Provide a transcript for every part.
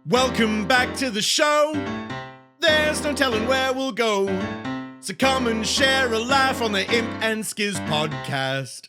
Welcome back to the show. There's no telling where we'll go. So come and share a laugh on the Imp and Skizz podcast.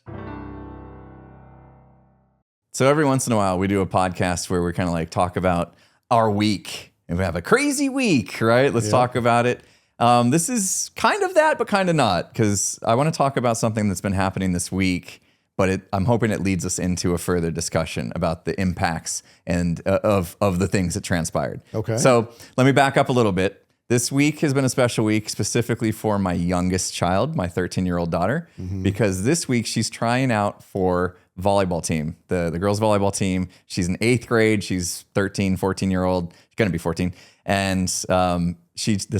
So every once in a while, we do a podcast where we kind of like talk about our week. And we have a crazy week, right? Let's talk about it. This is kind of that, but kind of not, because I want to talk about something that's been happening this week, but I'm hoping it leads us into a further discussion about the impacts and of the things that transpired. Okay. So let me back up a little bit. This week has been a special week specifically for my youngest child, my 13-year-old daughter, because this week she's trying out for volleyball team, the girls volleyball team. She's in 8th grade. She's 13, 14-year-old. She's going to be 14. And this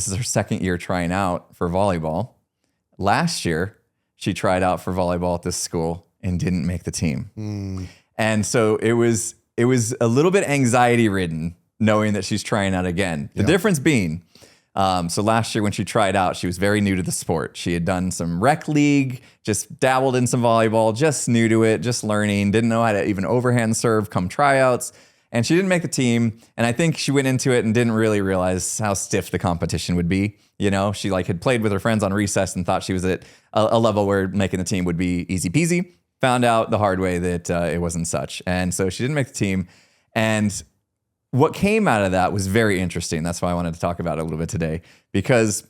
is her second year trying out for volleyball. Last year, she tried out for volleyball at this school and didn't make the team. And so it was a little bit anxiety ridden knowing that she's trying out again. The difference being, so last year when she tried out, she was very new to the sport. She had done some rec league, just dabbled in some volleyball, just new to it, just learning, didn't know how to even overhand serve come tryouts. And she didn't make the team. And I think she went into it and didn't really realize how stiff the competition would be. You know, she like had played with her friends on recess and thought she was at a level where making the team would be easy peasy. Found out the hard way that it wasn't such. And so she didn't make the team. And what came out of that was very interesting. That's why I wanted to talk about it a little bit today, because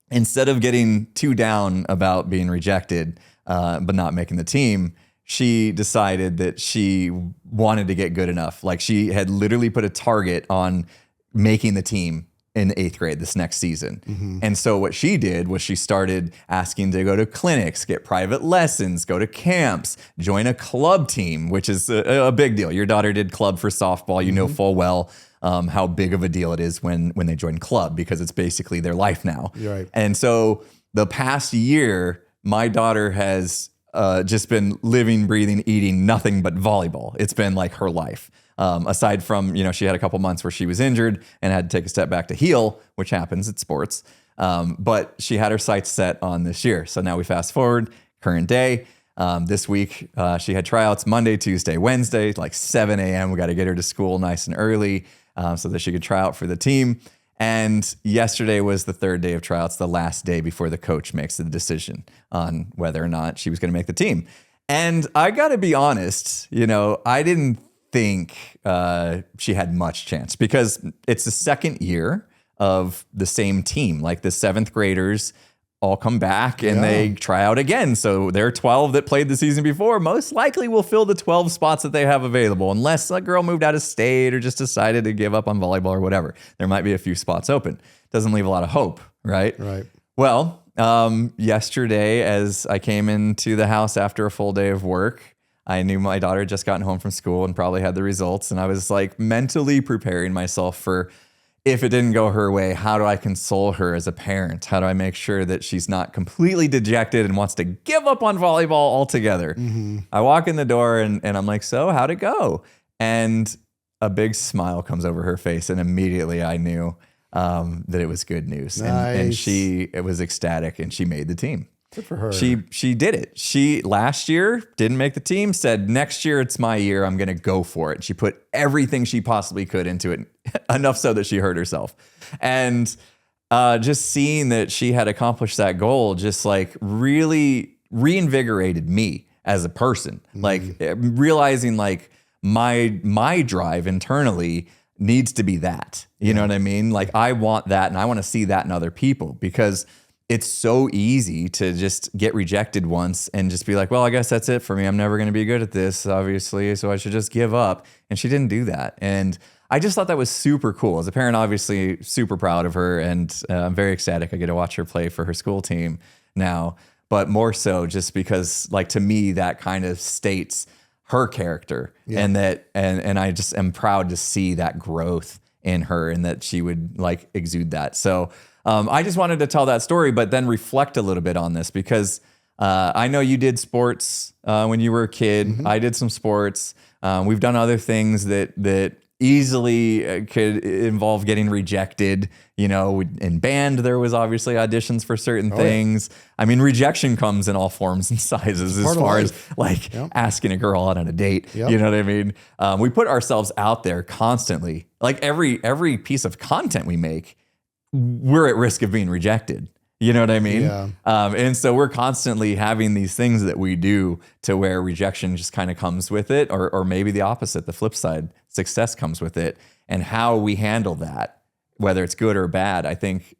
instead of getting too down about being rejected, but not making the team, she decided that she wanted to get good enough. Like she had literally put a target on making the team in 8th grade this next season. And so what she did was she started asking to go to clinics, get private lessons, go to camps, join a club team, which is a big deal. Your daughter did club for softball. You know full well how big of a deal it is when they join club, because it's basically their life now. Right. And so the past year, my daughter has just been living, breathing, eating nothing but volleyball. It's been like her life. Aside from, she had a couple months where she was injured and had to take a step back to heal, which happens at sports. But she had her sights set on this year. So now we fast forward, current day. This week, she had tryouts Monday, Tuesday, Wednesday, like 7 a.m. We got to get her to school nice and early so that she could try out for the team. And yesterday was the 3rd day of tryouts, the last day before the coach makes the decision on whether or not she was going to make the team. And I got to be honest, I didn't think she had much chance, because it's the second year of the same team. Like the 7th graders all come back and they try out again. So their 12 that played the season before most likely will fill the 12 spots that they have available, unless a girl moved out of state or just decided to give up on volleyball or whatever. There might be a few spots open. Doesn't leave a lot of hope, right? Right. Well, yesterday as I came into the house after a full day of work, I knew my daughter had just gotten home from school and probably had the results. And I was like mentally preparing myself for, if it didn't go her way, how do I console her as a parent? How do I make sure that she's not completely dejected and wants to give up on volleyball altogether? I walk in the door and I'm like, so how'd it go? And a big smile comes over her face. And immediately I knew that it was good news. Nice. And she was ecstatic and she made the team. Good for her. She did it. She last year didn't make the team, said next year it's my year, I'm going to go for it. She put everything she possibly could into it, enough so that she hurt herself. And just seeing that she had accomplished that goal just like really reinvigorated me as a person. Like realizing like my drive internally needs to be that. You know what I mean? Like I want that, and I want to see that in other people, because it's so easy to just get rejected once and just be like, well, I guess that's it for me. I'm never going to be good at this, obviously, so I should just give up. And she didn't do that. And I just thought that was super cool. As a parent, obviously, super proud of her. And I'm very ecstatic. I get to watch her play for her school team now. But more so just because, like, to me, that kind of states her character. And that, and I just am proud to see that growth in her and that she would, like, exude that. So I just wanted to tell that story, but then reflect a little bit on this, because I know you did sports when you were a kid. I did some sports. We've done other things that easily could involve getting rejected. You know, in band, there was obviously auditions for certain things. Yeah. I mean, rejection comes in all forms and sizes as far as like asking a girl out on a date. Yep. You know what I mean? We put ourselves out there constantly. Like every piece of content we make, we're at risk of being rejected. You know what I mean? Yeah. And so we're constantly having these things that we do to where rejection just kind of comes with it, or maybe the opposite, the flip side, success comes with it. And how we handle that, whether it's good or bad, I think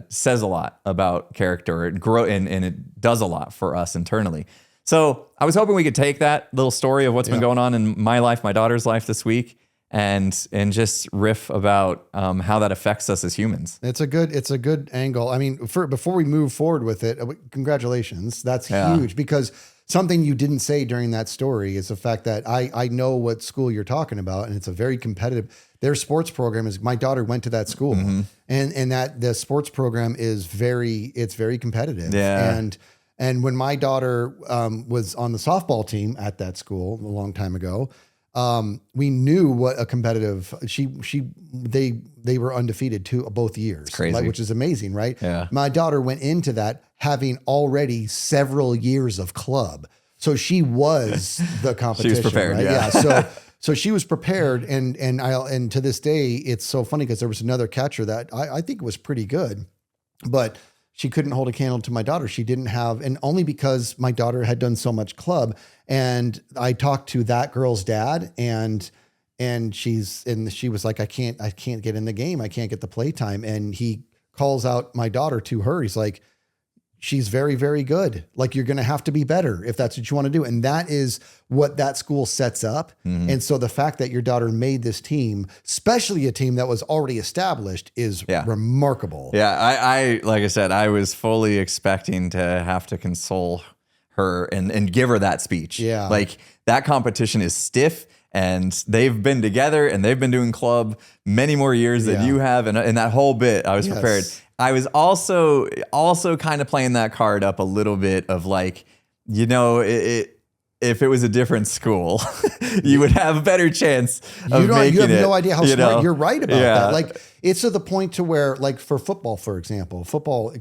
says a lot about character and it does a lot for us internally. So I was hoping we could take that little story of what's been going on in my life, my daughter's life this week, and just riff about how that affects us as humans. It's a good angle. I mean, before we move forward with it, congratulations. That's huge, because something you didn't say during that story is the fact that I know what school you're talking about, and it's a very competitive. Their sports program is, my daughter went to that school, and that the sports program is very competitive. Yeah. And when my daughter was on the softball team at that school a long time ago, we knew what a competitive, they were undefeated both years, crazy. Which is amazing, right? Yeah. My daughter went into that having already several years of club. So she was the competition. She was prepared. Right? Yeah. So she was prepared. And to this day, it's so funny because there was another catcher that I think was pretty good, but she couldn't hold a candle to my daughter. She didn't have, and only because my daughter had done so much club. And I talked to that girl's dad, and she was like, I can't get in the game. I can't get the play time. And he calls out my daughter to her. He's like, she's very, very good. Like, you're going to have to be better if that's what you want to do. And that is what that school sets up. Mm-hmm. And so the fact that your daughter made this team, especially a team that was already established, is remarkable. Yeah. I like I said, I was fully expecting to have to console her and give her that speech. Yeah. Like, that competition is stiff, and they've been together and they've been doing club many more years than you have. And that whole bit, I was prepared. I was also kind of playing that card up a little bit of like, you know, if it was a different school, you would have a better chance of making it. You have no idea how smart you're right about that. Like, it's to the point to where, like, for football, for example, football's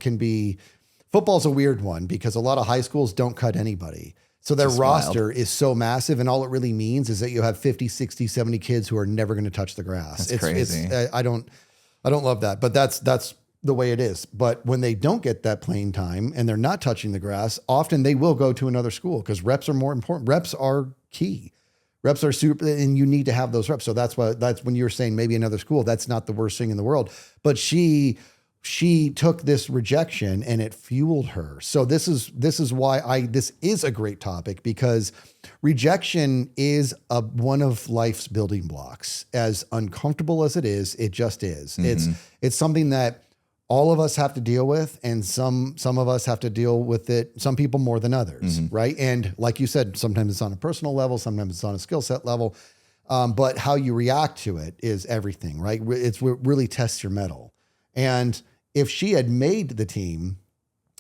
a weird one because a lot of high schools don't cut anybody. So their roster is so massive, and all it really means is that you have 50, 60, 70 kids who are never going to touch the grass. That's crazy. I don't love that, but that's the way it is. But when they don't get that playing time and they're not touching the grass, often they will go to another school because reps are more important. Reps are key. Reps are super, and you need to have those reps. So that's when you're saying maybe another school, that's not the worst thing in the world. But she took this rejection and it fueled her. So this is why this is a great topic, because rejection is one of life's building blocks. As uncomfortable as it is, it just is. Mm-hmm. It's something that all of us have to deal with, and some of us have to deal with it, some people more than others, right? And like you said, sometimes it's on a personal level, sometimes it's on a skill set level, but how you react to it is everything, right? It really tests your mettle. And if she had made the team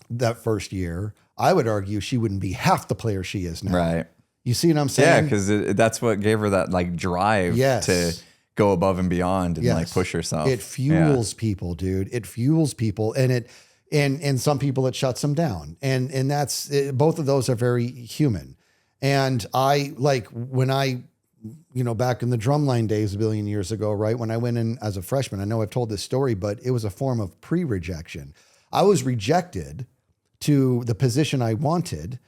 that first year, I would argue she wouldn't be half the player she is now. Right. You see what I'm saying? Yeah, because that's what gave her that like drive to go above and beyond and like push yourself. It fuels people, dude. It fuels people, and some people it shuts them down. And that's both of those are very human. And I like when I, back in the drumline days a billion years ago, right? When I went in as a freshman, I know I've told this story, but it was a form of pre-rejection. I was rejected to the position I wanted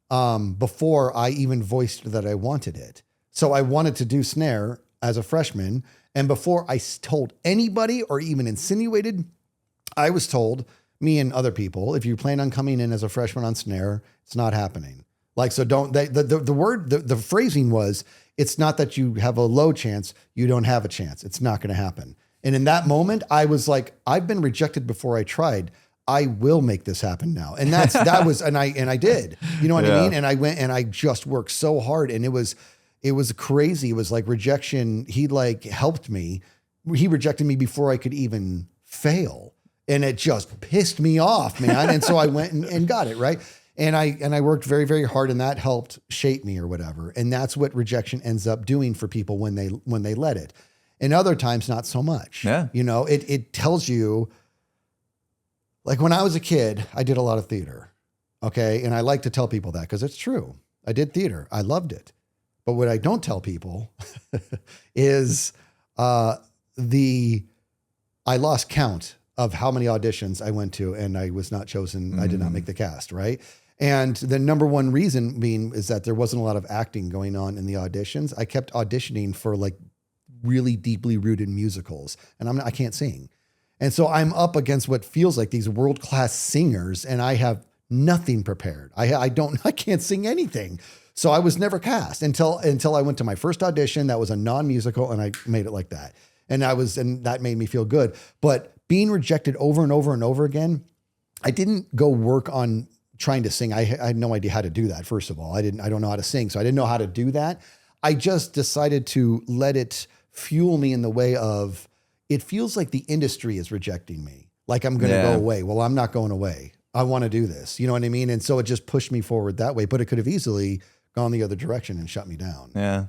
before I even voiced that I wanted it. So I wanted to do snare as a freshman. And before I told anybody or even insinuated, I was told, me and other people, if you plan on coming in as a freshman on snare, it's not happening. Like, so the phrasing was, it's not that you have a low chance, you don't have a chance. It's not going to happen. And in that moment, I was like, I've been rejected before I tried. I will make this happen now. And I did, you know what I mean? And I went and I just worked so hard, and it was crazy. It was like rejection. He like helped me. He rejected me before I could even fail. And it just pissed me off, man. And so I went and got it, right? And I worked very, very hard, and that helped shape me or whatever. And that's what rejection ends up doing for people when they let it. And other times, not so much. Yeah. You know, it tells you, like when I was a kid, I did a lot of theater. Okay. And I like to tell people that because it's true. I did theater. I loved it. But what I don't tell people is I lost count of how many auditions I went to and I was not chosen. I did not make the cast, right? And the number one reason being is that there wasn't a lot of acting going on in the auditions. I kept auditioning for like really deeply rooted musicals and I can't sing. And so I'm up against what feels like these world-class singers and I have nothing prepared. I can't sing anything. So I was never cast until I went to my first audition. That was a non-musical and I made it like that. And that made me feel good. But being rejected over and over and over again, I didn't go work on trying to sing. I had no idea how to do that. First of all, I don't know how to sing. So I didn't know how to do that. I just decided to let it fuel me in the way of, it feels like the industry is rejecting me. Like I'm going to go away. Well, I'm not going away. I want to do this. You know what I mean? And so it just pushed me forward that way, but it could have easily gone the other direction and shut me down. Yeah.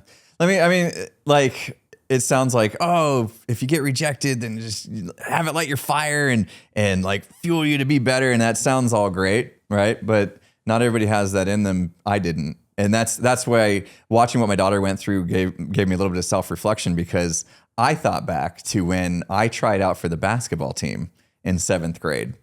It sounds like, oh, if you get rejected, then just have it light your fire and like fuel you to be better. And that sounds all great, right? But not everybody has that in them. I didn't. And that's why watching what my daughter went through gave me a little bit of self-reflection, because I thought back to when I tried out for the basketball team in 7th grade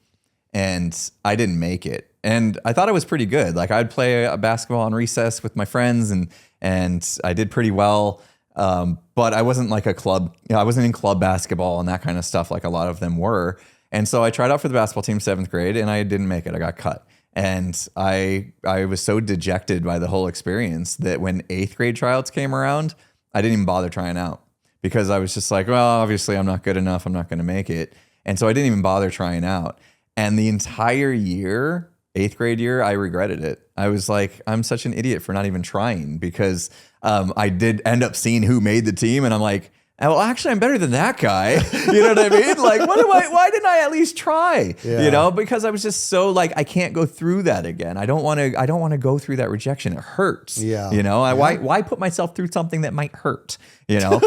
and I didn't make it. And I thought I was pretty good. Like I'd play a basketball on recess with my friends and I did pretty well. But I wasn't like a club, I wasn't in club basketball and that kind of stuff like a lot of them were. And so I tried out for the basketball team 7th grade and I didn't make it. I got cut. And I was so dejected by the whole experience that when 8th grade tryouts came around, I didn't even bother trying out because I was just like, well, obviously I'm not good enough. I'm not going to make it. And so I didn't even bother trying out. And the entire year, 8th grade year, I regretted it. I was like, I'm such an idiot for not even trying, because I did end up seeing who made the team. And I'm like, well, actually, I'm better than that guy. You know what I mean? Like, why didn't I at least try? Yeah. You know, because I was just so like, I can't go through that again. I don't want to go through that rejection. It hurts. Yeah. You know, why put myself through something that might hurt, you know,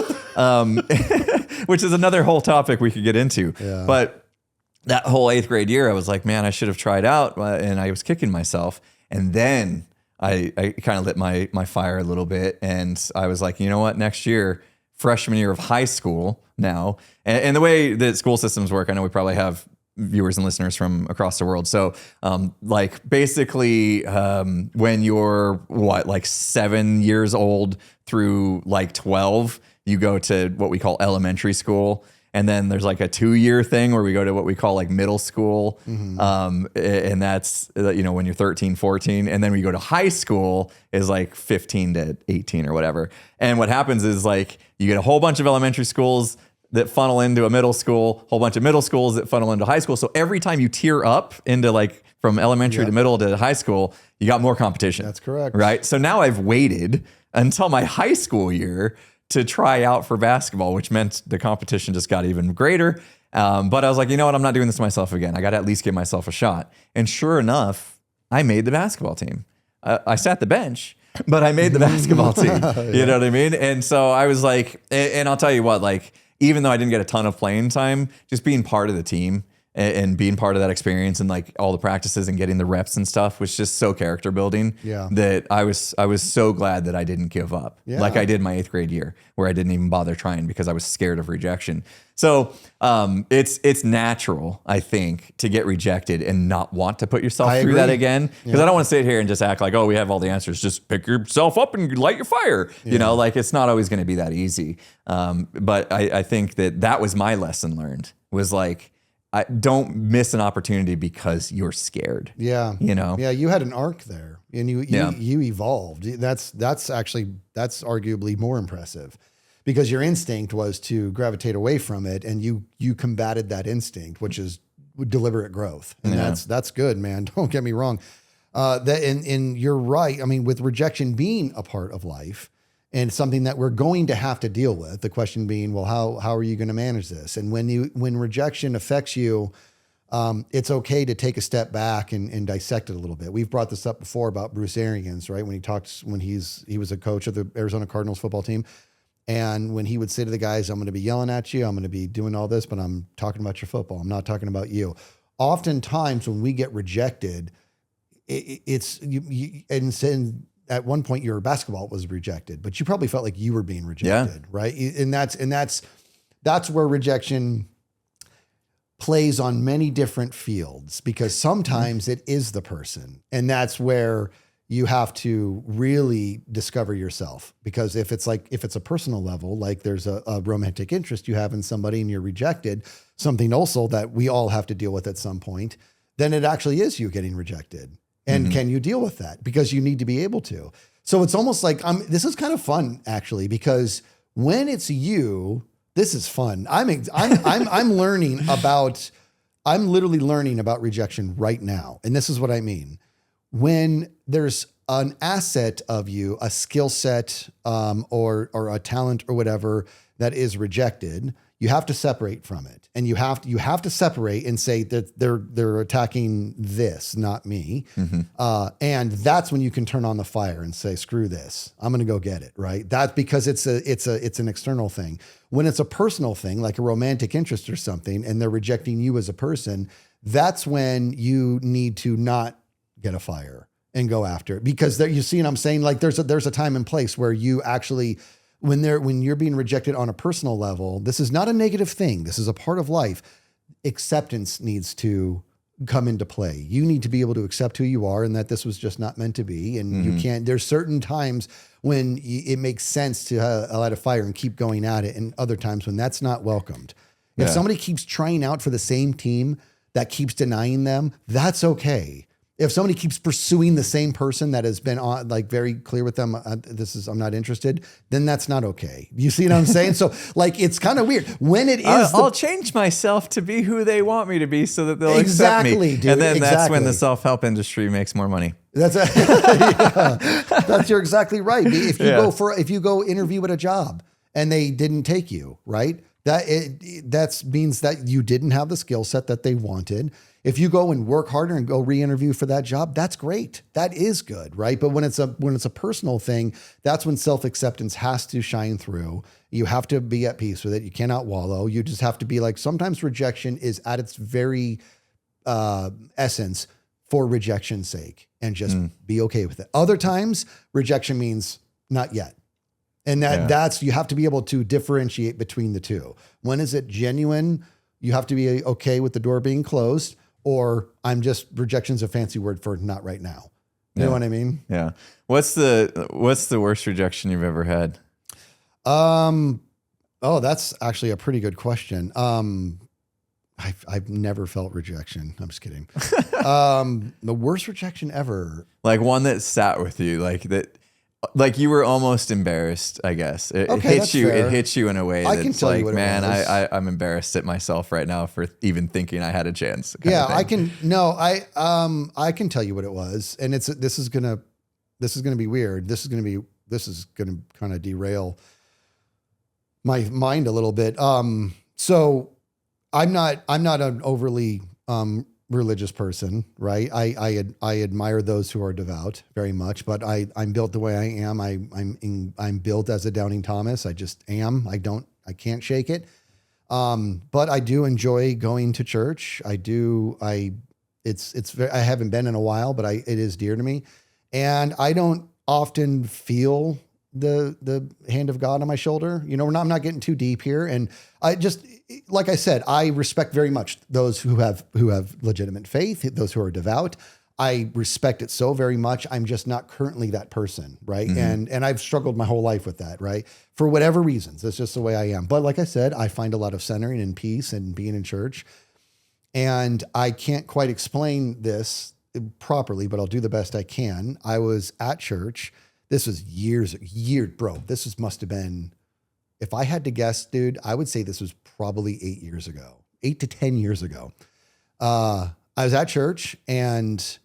which is another whole topic we could get into. Yeah. But that whole 8th grade year, I was like, man, I should have tried out, and I was kicking myself. And then I kind of lit my fire a little bit, and I was like, you know what, next year, freshman year of high school now, and the way that school systems work, I know we probably have viewers and listeners from across the world. So like basically when you're like 7 years old through like 12, you go to what we call elementary school. And then there's like a 2-year thing where we go to what we call like middle school. Mm-hmm. And that's, you know, when you're 13, 14. And then we go to high school is like 15 to 18 or whatever. And what happens is like you get a whole bunch of elementary schools that funnel into a middle school, whole bunch of middle schools that funnel into high school. So every time you tier up into like from elementary to middle to high school, you got more competition. That's correct. Right. So now I've waited until my high school year to try out for basketball, which meant the competition just got even greater. But I was like, you know what? I'm not doing this to myself again. I got to at least give myself a shot. And sure enough, I made the basketball team. I sat the bench, but I made the basketball team. You know what I mean? And so I was like, and I'll tell you what, like, even though I didn't get a ton of playing time, just being part of the team and being part of that experience and like all the practices and getting the reps and stuff was just so character building that I was so glad that I didn't give up like I did my 8th grade year where I didn't even bother trying because I was scared of rejection. So it's natural, I think, to get rejected and not want to put yourself through that again. Because I don't want to sit here and just act like, oh, we have all the answers. Just pick yourself up and light your fire. You know, like it's not always going to be that easy. But I think that was my lesson learned, was like, don't miss an opportunity because you're scared. Yeah. You know? Yeah. You had an arc there and you evolved. That's arguably more impressive because your instinct was to gravitate away from it. And you combated that instinct, which is deliberate growth. And that's good, man. Don't get me wrong. And you're right. I mean, with rejection being a part of life, and something that we're going to have to deal with. The question being, well, how are you going to manage this? And when rejection affects you, it's okay to take a step back and dissect it a little bit. We've brought this up before about Bruce Arians, right? When he was a coach of the Arizona Cardinals football team. And when he would say to the guys, I'm going to be yelling at you, I'm going to be doing all this, but I'm talking about your football. I'm not talking about you. Oftentimes when we get rejected, it's you and at one point your basketball was rejected, but you probably felt like you were being rejected, right? And that's where rejection plays on many different fields, because sometimes it is the person, and that's where you have to really discover yourself. Because if it's a personal level, like there's a romantic interest you have in somebody and you're rejected, something also that we all have to deal with at some point, then it actually is you getting rejected. And can you deal with that? Because you need to be able to. So it's almost like this is kind of fun actually, because when it's you, this is fun. I'm literally learning about rejection right now. And this is what I mean. When there's an asset of you, a skill set, or a talent or whatever that is rejected, you have to separate from it. And you have to separate and say that they're attacking this, not me. And that's when you can turn on the fire and say, screw this, I'm going to go get it. Right. That's because it's an external thing. When it's a personal thing, like a romantic interest or something, and they're rejecting you as a person, that's when you need to not get a fire and go after it. Because there, you see what I'm saying? Like there's a time and place where you actually, when you're being rejected on a personal level, this is not a negative thing. This is a part of life. Acceptance needs to come into play. You need to be able to accept who you are and that this was just not meant to be. And you can't, there's certain times when it makes sense to light a fire and keep going at it. And other times when that's not welcomed. If somebody keeps trying out for the same team that keeps denying them, that's okay. If somebody keeps pursuing the same person that has been on, like very clear with them, I'm not interested, then that's not okay. You see what I'm saying? So like, it's kind of weird when it is. I'll change myself to be who they want me to be so that they'll accept me. Dude, and then that's when the self-help industry makes more money. You're exactly right. If you go interview at a job and they didn't take you, right? That means that you didn't have the skill set that they wanted. If you go and work harder and go re-interview for that job, that's great. That is good, right? But when it's a personal thing, that's when self-acceptance has to shine through. You have to be at peace with it. You cannot wallow. You just have to be like, sometimes rejection is at its very essence for rejection's sake, and just be okay with it. Other times, rejection means not yet. And that's, you have to be able to differentiate between the two. When is it genuine? You have to be okay with the door being closed, or rejection's a fancy word for not right now. You know what I mean? Yeah. What's the worst rejection you've ever had? That's actually a pretty good question. I've never felt rejection. I'm just kidding. The worst rejection ever. Like one that sat with you, like you were almost embarrassed, I guess. It hit you in a way that's like, man, I'm embarrassed at myself right now for even thinking I had a chance. I can tell you what it was. And this is going to be weird. This is going to kind of derail my mind a little bit. So I'm not an overly, religious person, right? I admire those who are devout very much, but I'm built the way I am. I'm built as a Doubting Thomas. I just am. I can't shake it. But I do enjoy going to church. I haven't been in a while, but it is dear to me. And I don't often feel the hand of God on my shoulder. I'm not getting too deep here. And I just, like I said, I respect very much those who have legitimate faith, those who are devout. I respect it so very much. I'm just not currently that person. Right. And I've struggled my whole life with that. Right. For whatever reasons, that's just the way I am. But like I said, I find a lot of centering and peace and being in church. And I can't quite explain this properly, but I'll do the best I can. I was at church. This was years, bro. Must have been, if I had to guess, dude, I would say this was probably 8 to 10 years ago. I was at church and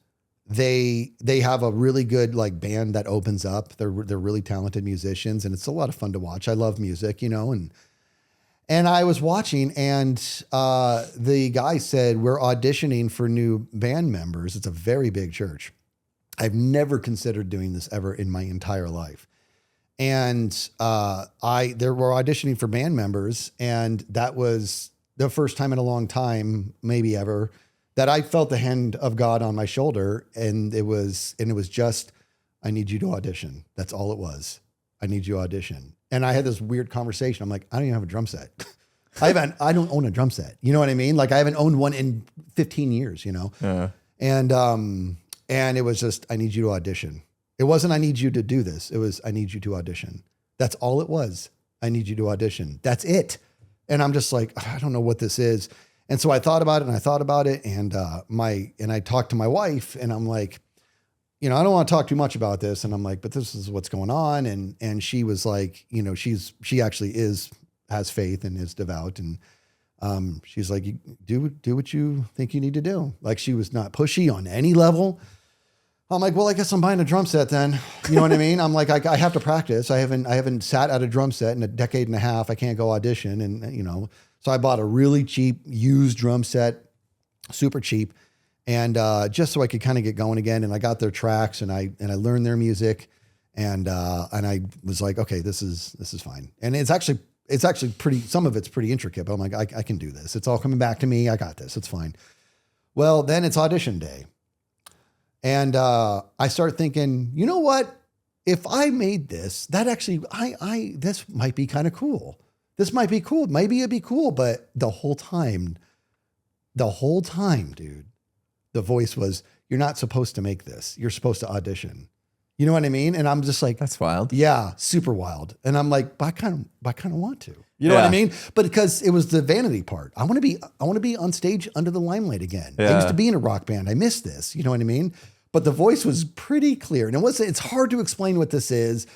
they have a really good band that opens up. They're really talented musicians and it's a lot of fun to watch. I love music, and I was watching and the guy said, we're auditioning for new band members. It's a very big church. I've never considered doing this ever in my entire life. And there were auditioning for band members, and that was the first time in a long time, maybe ever, that I felt the hand of God on my shoulder. And it was just, I need you to audition. That's all it was. I need you to audition. And I had this weird conversation. I'm like, I don't even have a drum set. I don't own a drum set. You know what I mean? Like I haven't owned one in 15 years, you know? And it was just, I need you to audition. It wasn't, I need you to do this. It was, I need you to audition. That's all it was. I need you to audition. That's it. And I'm just like, I don't know what this is. And so I thought about it and I talked to my wife and I'm like, you know, I don't want to talk too much about this. And I'm like, but this is what's going on. And she was like, you know, she actually has faith and is devout. And she's like, you do what you think you need to do. Like she was not pushy on any level. I'm like, well, I guess I'm buying a drum set then. You know what I mean? I'm like, I have to practice. I haven't sat at a drum set in a decade and a half. I can't go audition. And, you know, so I bought a really cheap used drum set, super cheap. And just so I could kind of get going again. And I got their tracks and I learned their music. And I was like, okay, this is fine. And it's actually pretty, some of it's pretty intricate, but I'm like, I can do this. It's all coming back to me. I got this. It's fine. Well, then it's audition day. And I start thinking, you know what? If I made this, that actually, this might be kind of cool. This might be cool. Maybe it'd be cool. But the whole time, dude, the voice was, you're not supposed to make this. You're supposed to audition. You know what I mean? And I'm just like, that's wild. Yeah, super wild. And I'm like, but I kind of want to. You know what I mean? But because it was the vanity part. I want to be on stage under the limelight again. Yeah. I used to be in a rock band. I miss this. You know what I mean? But the voice was pretty clear. And it's hard to explain what this is.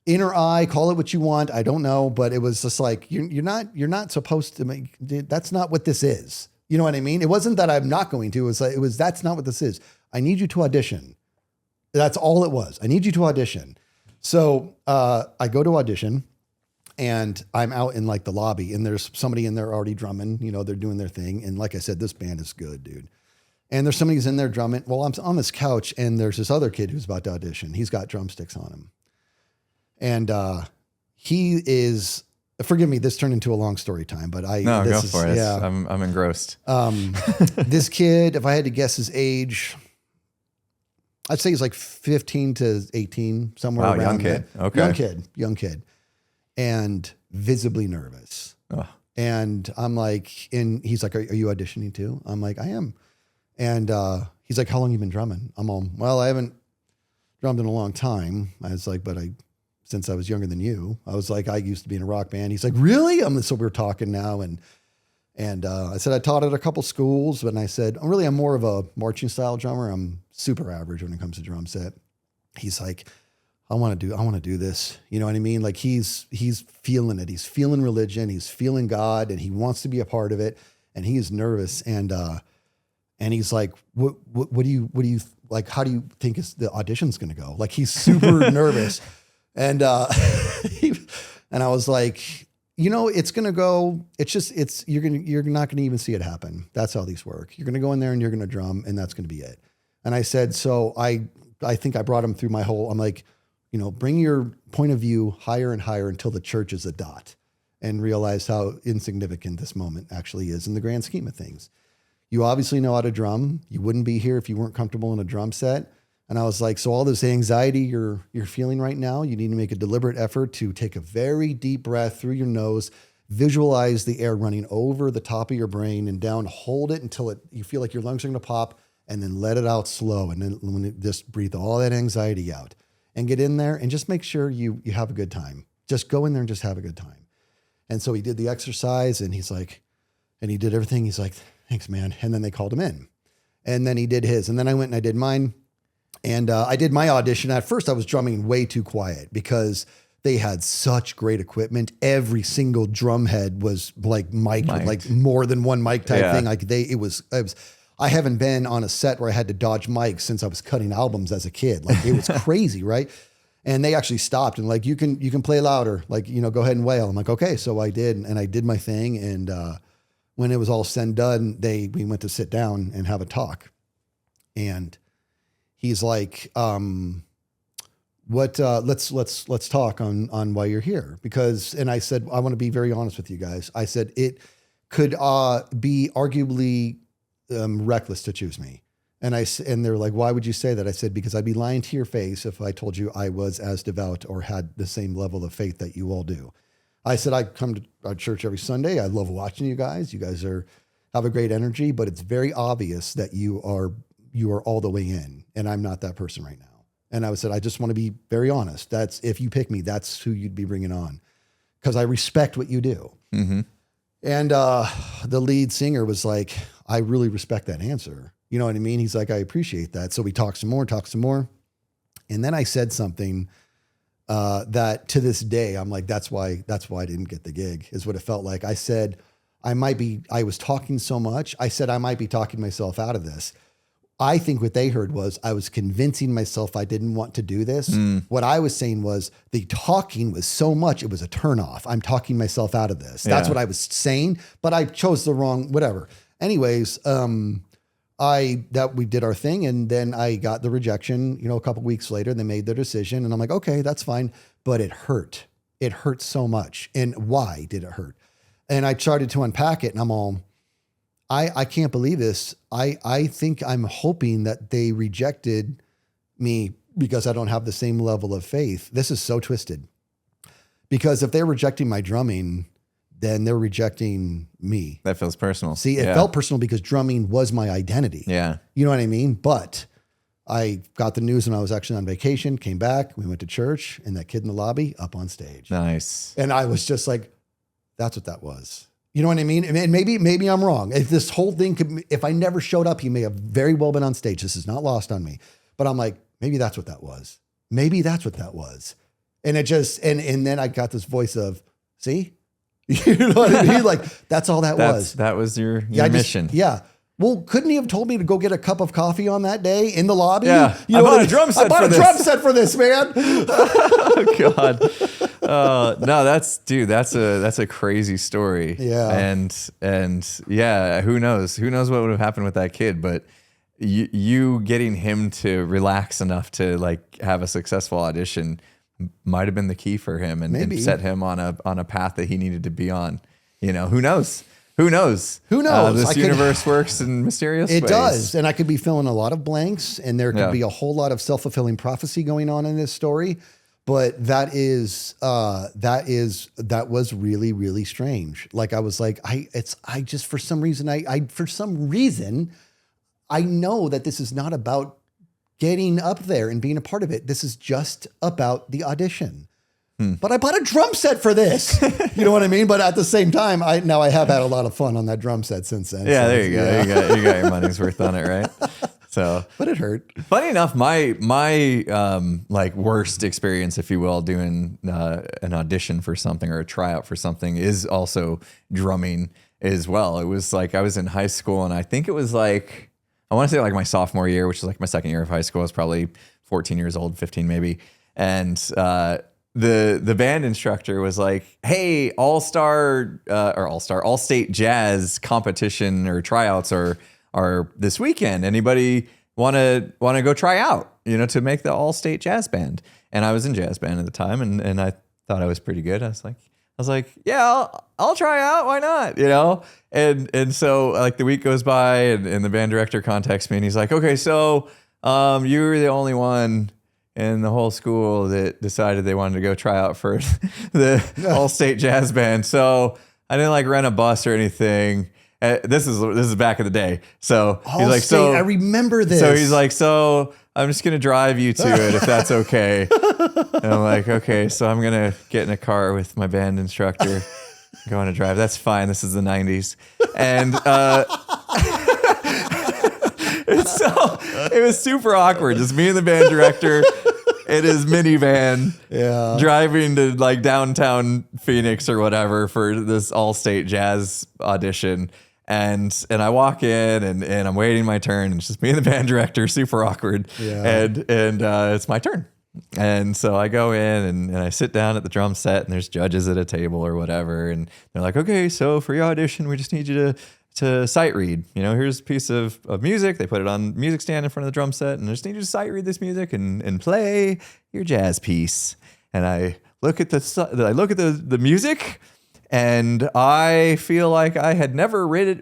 Inner eye, call it what you want. I don't know, but it was just like, you're not supposed to make, that's not what this is. You know what I mean? It wasn't that I'm not going to, it was that's not what this is. I need you to audition. That's all it was. I need you to audition. So I go to audition and I'm out in like the lobby and there's somebody in there already drumming, you know, they're doing their thing. And like I said, this band is good, dude. And there's somebody who's in there drumming. Well, I'm on this couch and there's this other kid who's about to audition. He's got drumsticks on him. And he is, forgive me, this turned into a long story time, but go for it. Yeah. I'm engrossed. This kid, if I had to guess his age, I'd say he's like 15 to 18, somewhere around young kid. there. Okay. Young kid. And visibly nervous. Oh. And I'm like, and he's like, are you auditioning too? I'm like, I am. And he's like, how long you been drumming? I'm all, well, I haven't drummed in a long time. I was like, but since I was younger than you, I was like, I used to be in a rock band. He's like, really? So we're talking now. And I said, I taught at a couple schools, but I said, I'm more of a marching style drummer. I'm super average when it comes to drum set. He's like, I want to do this. You know what I mean? Like he's feeling it. He's feeling religion. He's feeling God and he wants to be a part of it. And he is nervous. And he's like, what do you like? How do you think the audition's going to go? Like he's super nervous. And and I was like, you know, it's going to go, you're not going to even see it happen. That's how these work. You're going to go in there and you're going to drum and that's going to be it. And I said, so I think I brought him through I'm like, you know, bring your point of view higher and higher until the church is a dot and realize how insignificant this moment actually is in the grand scheme of things. You obviously know how to drum. You wouldn't be here if you weren't comfortable in a drum set. And I was like, so all this anxiety you're feeling right now, you need to make a deliberate effort to take a very deep breath through your nose, visualize the air running over the top of your brain and down, hold it until you feel like your lungs are going to pop and then let it out slow. And then just breathe all that anxiety out and get in there and just make sure you have a good time. Just go in there and just have a good time. And so he did the exercise and he's like, and he did everything. He's like, thanks, man. And then they called him in and then he did his. And then I went and I did mine. And I did my audition. At first, I was drumming way too quiet because they had such great equipment. Every single drum head was like mic'd, like more than one mic type thing. Like I haven't been on a set where I had to dodge mics since I was cutting albums as a kid. Like it was crazy, right? And they actually stopped and like, you can play louder, like, you know, go ahead and wail. I'm like, okay. So I did, and I did my thing. And when it was all said and done, we went to sit down and have a talk. And he's like, let's talk on why you're here, and I said, I want to be very honest with you guys. I said, it could be arguably reckless to choose me. And they're like, why would you say that? I said, because I'd be lying to your face if I told you I was as devout or had the same level of faith that you all do. I said, I come to our church every Sunday. I love watching you guys. You guys have a great energy, but it's very obvious that you are all the way in, and I'm not that person right now. And I said, I just want to be very honest. That's, if you pick me, that's who you'd be bringing on, because I respect what you do. Mm-hmm. And the lead singer was like, I really respect that answer. You know what I mean? He's like, I appreciate that. So we talked some more. And then I said something that to this day, I'm like, that's why I didn't get the gig, is what it felt like. I said, I was talking so much. I said, I might be talking myself out of this. I think what they heard was I was convincing myself I didn't want to do this. What I was saying was the talking was so much, it was a turnoff. I'm talking myself out of this. That's what I was saying, but I chose the wrong, whatever. Anyways, we did our thing, and then I got the rejection, a couple weeks later. They made their decision, and I'm like, okay, that's fine. But it hurt. It hurt so much. And why did it hurt? And I started to unpack it, and I'm all, I can't believe this. I think I'm hoping that they rejected me because I don't have the same level of faith. This is so twisted. Because if they're rejecting my drumming, then they're rejecting me. That feels personal. See, it felt personal because drumming was my identity. Yeah. You know what I mean? But I got the news when I was actually on vacation, came back, we went to church, and that kid in the lobby up on stage. Nice. And I was just like, that's what that was. You know what I mean? And maybe I'm wrong. If this whole thing if I never showed up, he may have very well been on stage. This is not lost on me. But I'm like, maybe that's what that was. Maybe that's what that was. And it just, and then I got this voice of, see? You know what I mean? Like, that's all that was. That was your mission. Well, couldn't he have told me to go get a cup of coffee on that day in the lobby? Yeah. You know I bought a drum set for this. drum set for this, man. Oh God. No, that's a crazy story. Yeah. And yeah, who knows what would have happened with that kid, but you getting him to relax enough to like have a successful audition might have been the key for him and set him on a path that he needed to be on. Who knows? Who knows? This universe works in mysterious ways. It does. And I could be filling a lot of blanks, and there could be a whole lot of self-fulfilling prophecy going on in this story. But that was really, really strange. Like, I was like, for some reason, I know that this is not about getting up there and being a part of it. This is just about the audition. But I bought a drum set for this. You know what I mean? But at the same time, I have had a lot of fun on that drum set since then. Yeah, so, there you go. Yeah. You got your money's worth on it, right? So, but it hurt. Funny enough, my like worst experience, if you will, doing an audition for something or a tryout for something is also drumming as well. It was like I was in high school, and I think it was like, I want to say like my sophomore year, which is like my second year of high school. I was probably 14 years old, 15 maybe, and the band instructor was like, "Hey, all-state jazz competition or tryouts are this weekend. Anybody want to go try out, to make the all-state jazz band?" And I was in jazz band at the time, and I thought I was pretty good. I was like, yeah, I'll try out. Why not? And so like the week goes by, and the band director contacts me, and he's like, "Okay, so you were the only one in the whole school that decided they wanted to go try out for the all-state jazz band. So I didn't like rent a bus or anything." This is back in the day. So he's like, I remember this. So he's like, so I'm just gonna drive you to it if that's okay. And I'm like, okay. So I'm gonna get in a car with my band instructor, go on a drive. That's fine. This is the 90s, and so it was super awkward. Just me and the band director in his minivan, driving to like downtown Phoenix or whatever for this all-state jazz audition. And I walk in and I'm waiting my turn, and it's just me and the band director, super awkward. And it's my turn. And so I go in and I sit down at the drum set, and there's judges at a table or whatever. And they're like, "Okay, so for your audition, we just need you to sight read. You know, here's a piece of music. They put it on music stand in front of the drum set, and I just need you to sight read this music and play your jazz piece. And I look at the music, and I feel like I had never read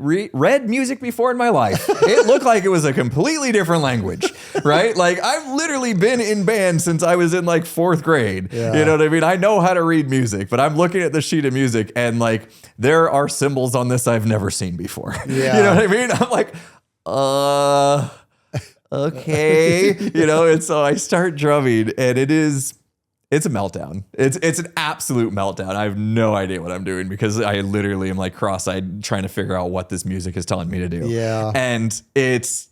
music before in my life. It looked like it was a completely different language, right? Like I've literally been in band since I was in like 4th grade. Yeah. You know what I mean? I know how to read music, but I'm looking at the sheet of music and like there are symbols on this I've never seen before. Yeah. You know what I mean? I'm like, okay. You know, and so I start drumming and it's a meltdown. It's an absolute meltdown. I have no idea what I'm doing because I literally am like cross-eyed trying to figure out what this music is telling me to do. Yeah. And it's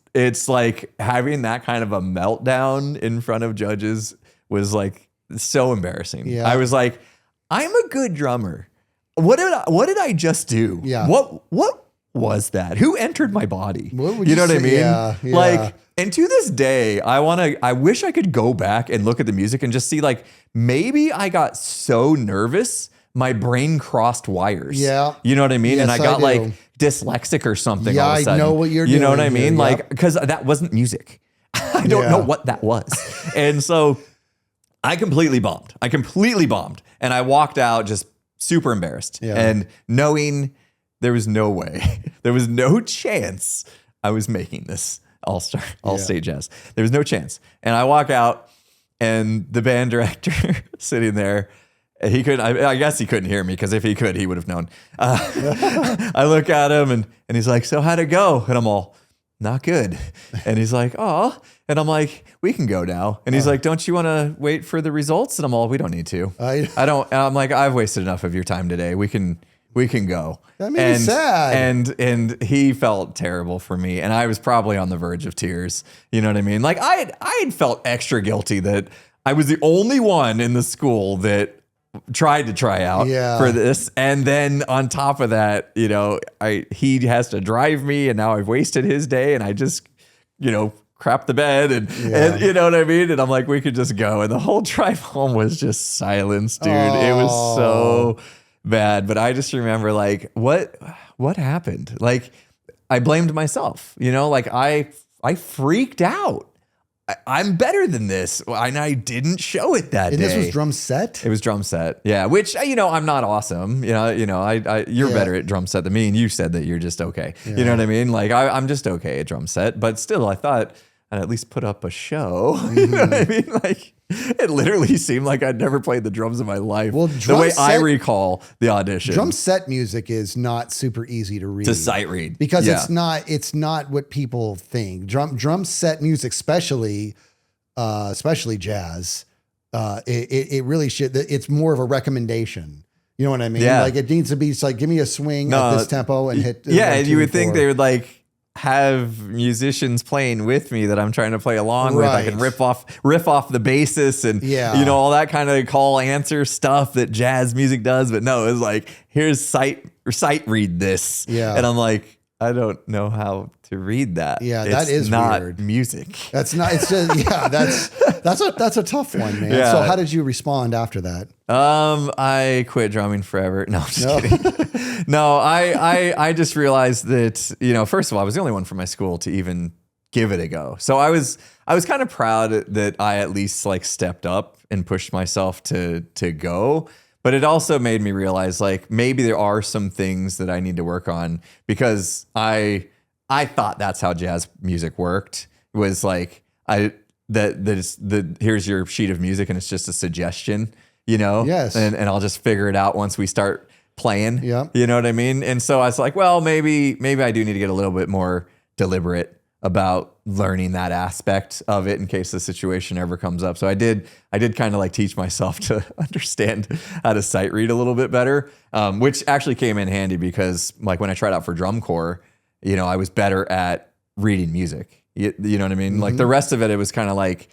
like having that kind of a meltdown in front of judges was like so embarrassing. Yeah. I was like, I'm a good drummer. What did I just do? Yeah. What was that? Who entered my body? What would you know you what I say? mean? Yeah, yeah. Like, and to this day, I wish I could go back and look at the music and just see like, maybe I got so nervous, my brain crossed wires. Yeah. You know what I mean? Yes, and I got do. like dyslexic or something. Yeah, all of a I sudden. know what you're You know doing what I mean? here, Like, yep. because that wasn't music. I don't know what that was. And so I completely bombed. And I walked out just super embarrassed and knowing there was no way, there was no chance I was making this all-state jazz. There was no chance. And I walk out and the band director sitting there, he couldn't, I guess he couldn't hear me because if he could, he would have known. I look at him and he's like, so how'd it go? And I'm all, not good. And he's like, oh, and I'm like, we can go now. And he's like, don't you want to wait for the results? And I'm all, we don't need to. I don't, and I'm like, I've wasted enough of your time today. We can go. That made me sad. And he felt terrible for me. And I was probably on the verge of tears. You know what I mean? Like I had felt extra guilty that I was the only one in the school that tried to try out for this. And then on top of that, you know, he has to drive me and now I've wasted his day and I just, you know, crap the bed and you know what I mean? And I'm like, we could just go. And the whole drive home was just silence, dude. It was so bad. But I just remember like, what happened? Like I blamed myself, you know, like I freaked out. I'm better than this. And I didn't show it that day. And this was drum set? It was drum set. Yeah. Which, you know, I'm not awesome. You're better at drum set than me. And you said that you're just okay. Yeah. You know what I mean? Like I'm just okay at drum set, but still I thought I'd at least put up a show. Mm-hmm. You know what I mean? Like it literally seemed like I'd never played the drums in my life. Well, the way I recall the audition. Drum set music is not super easy to read. To sight read. Because it's not what people think. Drum set music, especially jazz, it really should, it's more of a recommendation. You know what I mean? Yeah. Like it needs to be, it's like, give me a swing at this tempo and hit. Yeah. And you would think they would like have musicians playing with me that I'm trying to play along with. I can riff off the basis and you know, all that kind of call answer stuff that jazz music does. But no, it was like, here's sight read this. Yeah. And I'm like, I don't know how to read that. Yeah, that is not weird. Music. That's not. It's just that's a tough one, man. Yeah. So how did you respond after that? I quit drumming forever. No, I'm just kidding. No, I just realized that, you know, first of all, I was the only one from my school to even give it a go. So I was kind of proud that I at least like stepped up and pushed myself to go. But it also made me realize like maybe there are some things that I need to work on because I thought that's how jazz music worked. It was like here's your sheet of music and it's just a suggestion, you know? Yes. And I'll just figure it out once we start playing. Yeah. You know what I mean? And so I was like, well, maybe I do need to get a little bit more deliberate about learning that aspect of it in case the situation ever comes up. So I did kind of like teach myself to understand how to sight read a little bit better, which actually came in handy because like when I tried out for drum corps, you know, I was better at reading music. You know what I mean? Mm-hmm. Like the rest of it was kind of like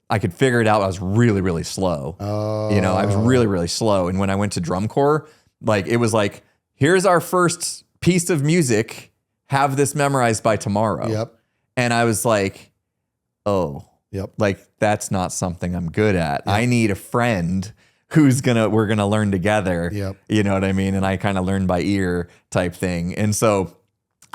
I could figure it out. I was really, really slow. Oh. You know, I was really, really slow. And when I went to drum corps, like it was like, here's our first piece of music. Have this memorized by tomorrow. Yep. And I was like, oh, like that's not something I'm good at. Yep. I need a friend we're going to learn together. Yep. You know what I mean? And I kind of learned by ear type thing. And so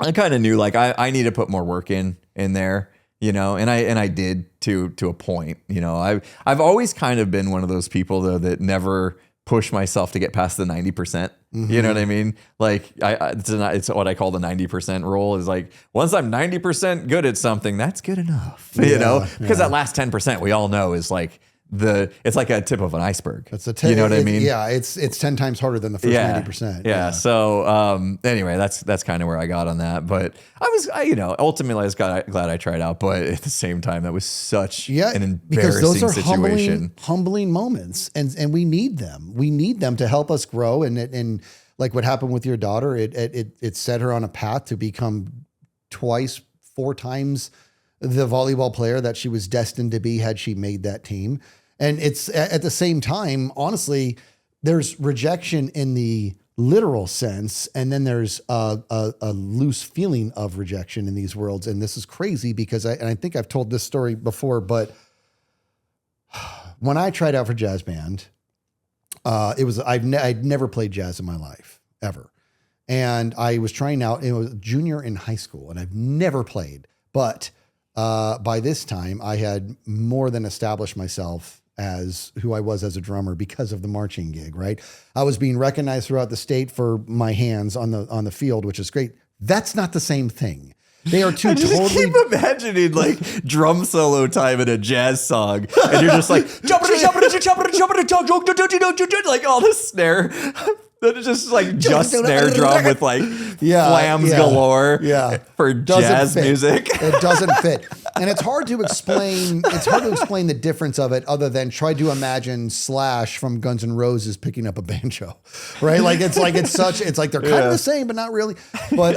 I kind of knew like I need to put more work in there, you know, and I did to a point, you know. I've always kind of been one of those people though that never push myself to get past the 90%. You know what I mean? Like it's what I call the 90% rule is like, once I'm 90% good at something, that's good enough, you know, because that last 10% we all know is like it's like a tip of an iceberg. You know what I mean? Yeah. It's 10 times harder than the first 90%. Yeah. So, anyway, that's kind of where I got on that, but ultimately I was glad I tried out, but at the same time, that was such an embarrassing because those are situation. humbling moments and we need them. We need them to help us grow. And like what happened with your daughter, it set her on a path to become 4 times the volleyball player that she was destined to be had she made that team. And it's at the same time, honestly, there's rejection in the literal sense. And then there's a loose feeling of rejection in these worlds. And this is crazy because I think I've told this story before, but when I tried out for jazz band, I'd never played jazz in my life ever. And I was trying out, it was junior in high school and I've never played, but by this time I had more than established myself as who I was as a drummer because of the marching gig, right? I was being recognized throughout the state for my hands on the field, which is great. That's not the same thing. They are two totally. Keep imagining like drum solo time in a jazz song, and you're just like like all this snare. That is just like snare drum with like flams galore for jazz music. It doesn't fit. And it's hard to explain. It's hard to explain the difference of it other than try to imagine Slash from Guns N' Roses picking up a banjo, right? Like it's like they're kind of the same, but not really. But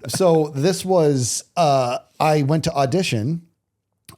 so this was I went to audition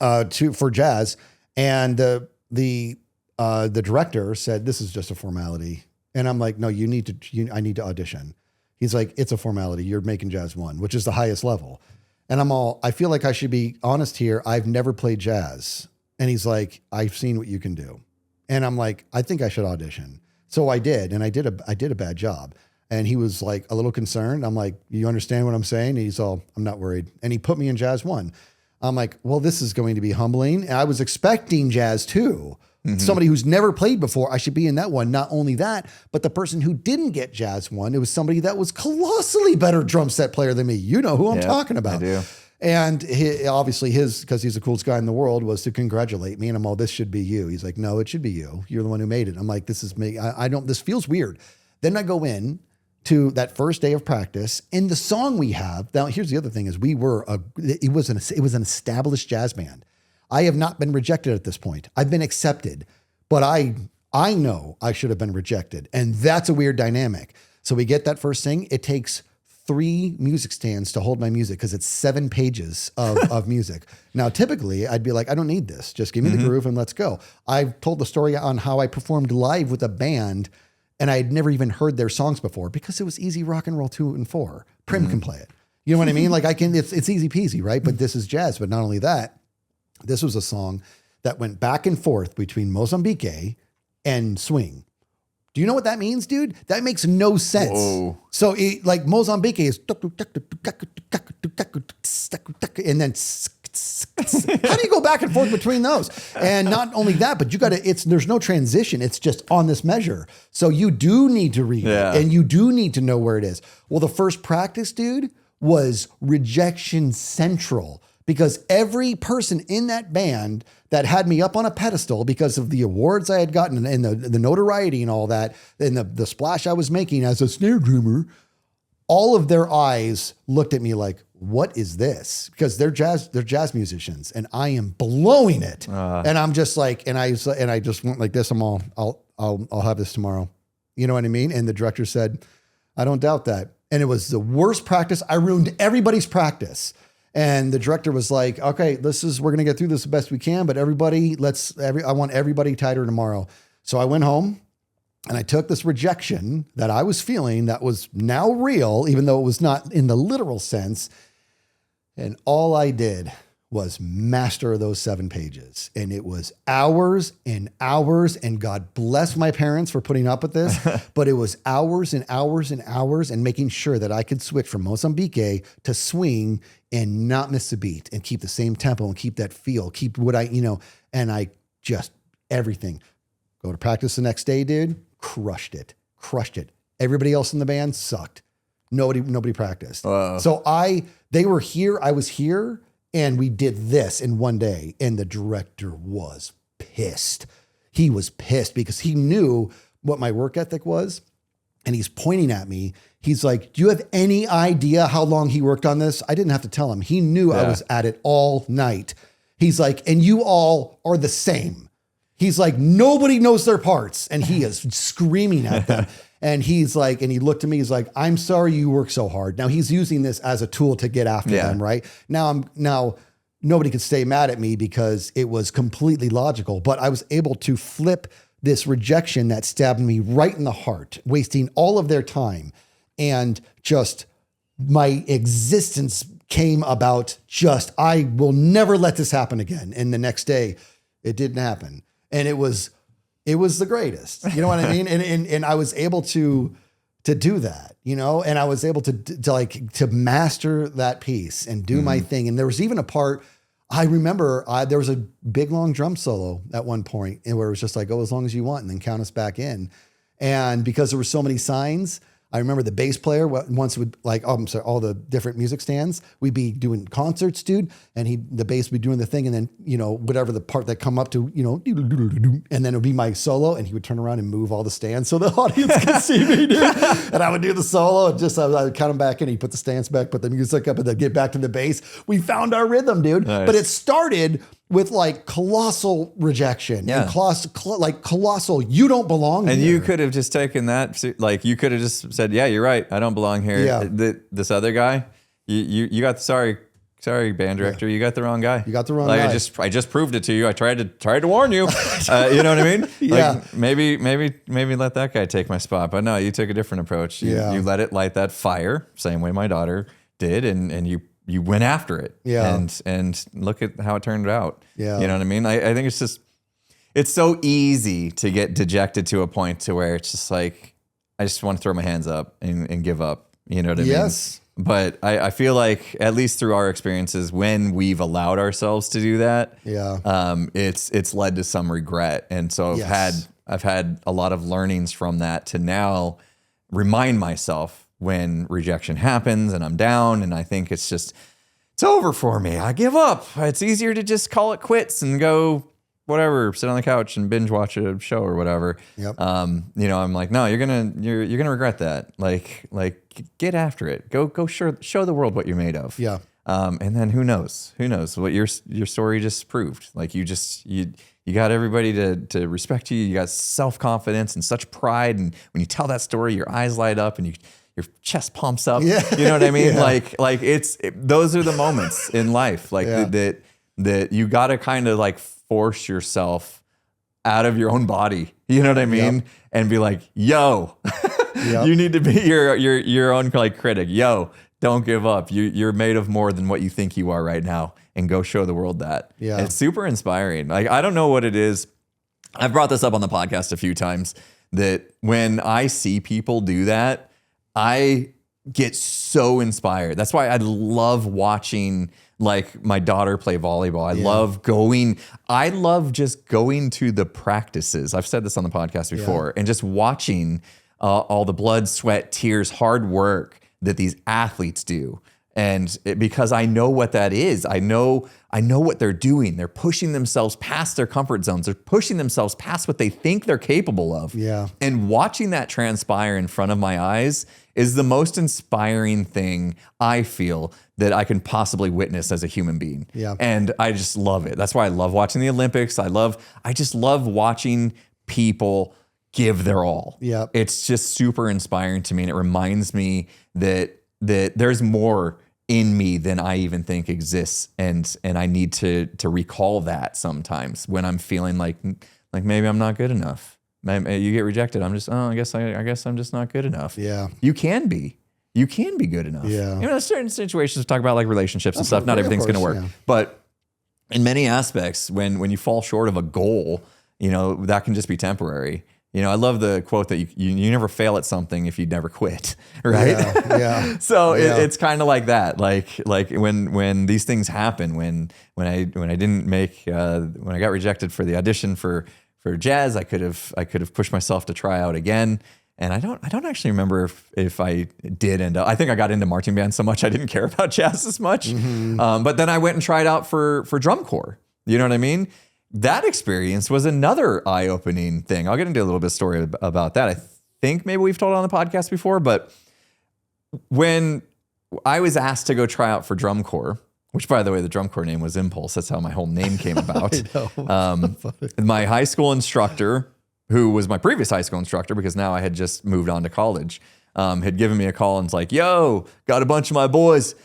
for jazz, and the director said, "This is just a formality." And I'm like, no, I need to audition. He's like, it's a formality. You're making jazz 1, which is the highest level. And I feel like I should be honest here. I've never played jazz. And he's like, I've seen what you can do. And I'm like, I think I should audition. So I did. And I did a bad job. And he was like a little concerned. I'm like, you understand what I'm saying? And he's all, I'm not worried. And he put me in jazz 1. I'm like, well, this is going to be humbling. And I was expecting jazz 2. Mm-hmm. Somebody who's never played before, I should be in that one. Not only that, but the person who didn't get jazz 1, it was somebody that was colossally better drum set player than me. You know who I'm talking about. I do. And obviously because he's the coolest guy in the world, was to congratulate me. And I'm all, this should be you. He's like, no, it should be you. You're the one who made it. I'm like, this is me. This feels weird. Then I go in to that first day of practice, and the song we have, now here's the other thing is it was an established jazz band. I have not been rejected at this point. I've been accepted, but I know I should have been rejected. And that's a weird dynamic. So we get that first thing. It takes 3 music stands to hold my music because it's 7 pages of music. Now, typically I'd be like, I don't need this. Just give me the groove and let's go. I've told the story on how I performed live with a band and I had never even heard their songs before because it was easy rock and roll 2 and 4. Prim can play it. You know what I mean? Like it's easy peasy, right? But this is jazz. But not only that, this was a song that went back and forth between Mozambique and swing. Do you know what that means, dude? That makes no sense. Whoa. So like Mozambique is and then how do you go back and forth between those? And not only that, but there's no transition. It's just on this measure. So you do need to read it and you do need to know where it is. Well, the first practice, dude, was rejection central. Because every person in that band that had me up on a pedestal because of the awards I had gotten and the notoriety and all that, and the splash I was making as a snare drummer, all of their eyes looked at me like, what is this? Because they're jazz musicians and I am blowing it. And I'm just like, and I just went like this. I'll have this tomorrow. You know what I mean? And the director said, I don't doubt that. And it was the worst practice. I ruined everybody's practice. And the director was like, okay, we're going to get through this the best we can, but I want everybody tighter tomorrow. So I went home and I took this rejection that I was feeling that was now real, even though it was not in the literal sense. And all I did was master of those 7 pages. And it was hours and hours, and God bless my parents for putting up with this, but it was hours and hours and hours and making sure that I could switch from Mozambique to swing and not miss a beat and keep the same tempo and keep that feel, keep what and I just everything. Go to practice the next day, dude, crushed it. Everybody else in the band sucked. Nobody practiced. So they were here, I was here, and we did this in one day, and the director was pissed. He was pissed because he knew what my work ethic was, and he's pointing at me. He's like, do you have any idea how long he worked on this? I didn't have to tell him. He knew I was at it all night. He's like, and you all are the same. He's like, nobody knows their parts. And he is screaming at them. And he's like, and he looked at me, he's like, I'm sorry you work so hard. Now he's using this as a tool to get after them, right? Now nobody could stay mad at me because it was completely logical, but I was able to flip this rejection that stabbed me right in the heart, wasting all of their time. And just my existence came about I will never let this happen again. And the next day it didn't happen. And it was the greatest, you know what I mean? And I was able to do that, and I was able to master that piece and do my thing. And there was even a part, I remember there was a big, long drum solo at one point and where it was just like, go as long as you want and then count us back in. And because there were so many signs, I remember the bass player once would all the different music stands, we'd be doing concerts, dude. And the bass would be doing the thing. And then, whatever the part that come up to, and then it would be my solo and he would turn around and move all the stands so the audience could see me, dude. And I would do the solo and I would count them back in. He'd put the stands back, put the music up and then get back to the bass. We found our rhythm, dude. Nice. But it started with colossal rejection and colossal, you don't belong and here. You could have just taken that, you could have just said, yeah, you're right, I don't belong here. Yeah. This other guy, you got, sorry, band director, you got the wrong guy. You got the wrong guy. I just proved it to you. I tried to warn you. You know what I mean? Yeah. Maybe let that guy take my spot. But no, you took a different approach. You let it light that fire, same way my daughter did, and you went after it. Yeah. And look at how it turned out. Yeah. You know what I mean? I think it's so easy to get dejected to a point to where it's just like, I just want to throw my hands up and give up. You know what I mean? Yes. But I feel like, at least through our experiences, when we've allowed ourselves to do that, it's led to some regret. And so I've had a lot of learnings from that to now remind myself when rejection happens and I'm down and I think it's over for me. I give up. It's easier to just call it quits and go whatever, sit on the couch and binge watch a show or whatever. Yep. I'm like, no, you're gonna regret that. Like get after it. Go show the world what you're made of. Yeah. And then who knows what your story just proved. Like you got everybody to respect you. You got self-confidence and such pride. And when you tell that story, your eyes light up and your chest pumps up. Yeah. You know what I mean? Yeah. Those are the moments in life that you got to kind of force yourself out of your own body. You know what I mean? Yep. And be like, yo, you need to be your own critic. Yo, don't give up. You're made of more than what you think you are right now, and go show the world that. Yeah. And it's super inspiring. I don't know what it is. I've brought this up on the podcast a few times that when I see people do that, I get so inspired. That's why I love watching my daughter play volleyball. I love just going to the practices. I've said this on the podcast before, and just watching all the blood, sweat, tears, hard work that these athletes do. And because I know what that is, I know what they're doing. They're pushing themselves past their comfort zones. They're pushing themselves past what they think they're capable of. Yeah. And watching that transpire in front of my eyes is the most inspiring thing I feel that I can possibly witness as a human being. Yeah. And I just love it. That's why I love watching the Olympics. I just love watching people give their all. Yeah. It's just super inspiring to me. And it reminds me that there's more in me than I even think exists. And I need to recall that sometimes when I'm feeling like maybe I'm not good enough. You get rejected. I'm just, I guess I'm just not good enough. Yeah. You can be good enough. Yeah. Certain situations talk about relationships and stuff. Not everything's going to work, but in many aspects, when you fall short of a goal, that can just be temporary. I love the quote that you never fail at something if you never quit, right? Yeah. So it's kind of like that. Like when these things happen, when I didn't make when I got rejected for the audition for jazz, I could have pushed myself to try out again. And I don't actually remember if I did end up. I think I got into marching band so much I didn't care about jazz as much. But then I went and tried out for drum corps. You know what I mean? That experience was another eye-opening thing. I'll get into a little bit of story about that. I think maybe we've told it on the podcast before, but when I was asked to go try out for drum corps, which by the way, the drum corps name was Impulse. That's how my whole name came about. My high school instructor, who was my previous high school instructor, because now I had just moved on to college, had given me a call and was like, yo, got a bunch of my boys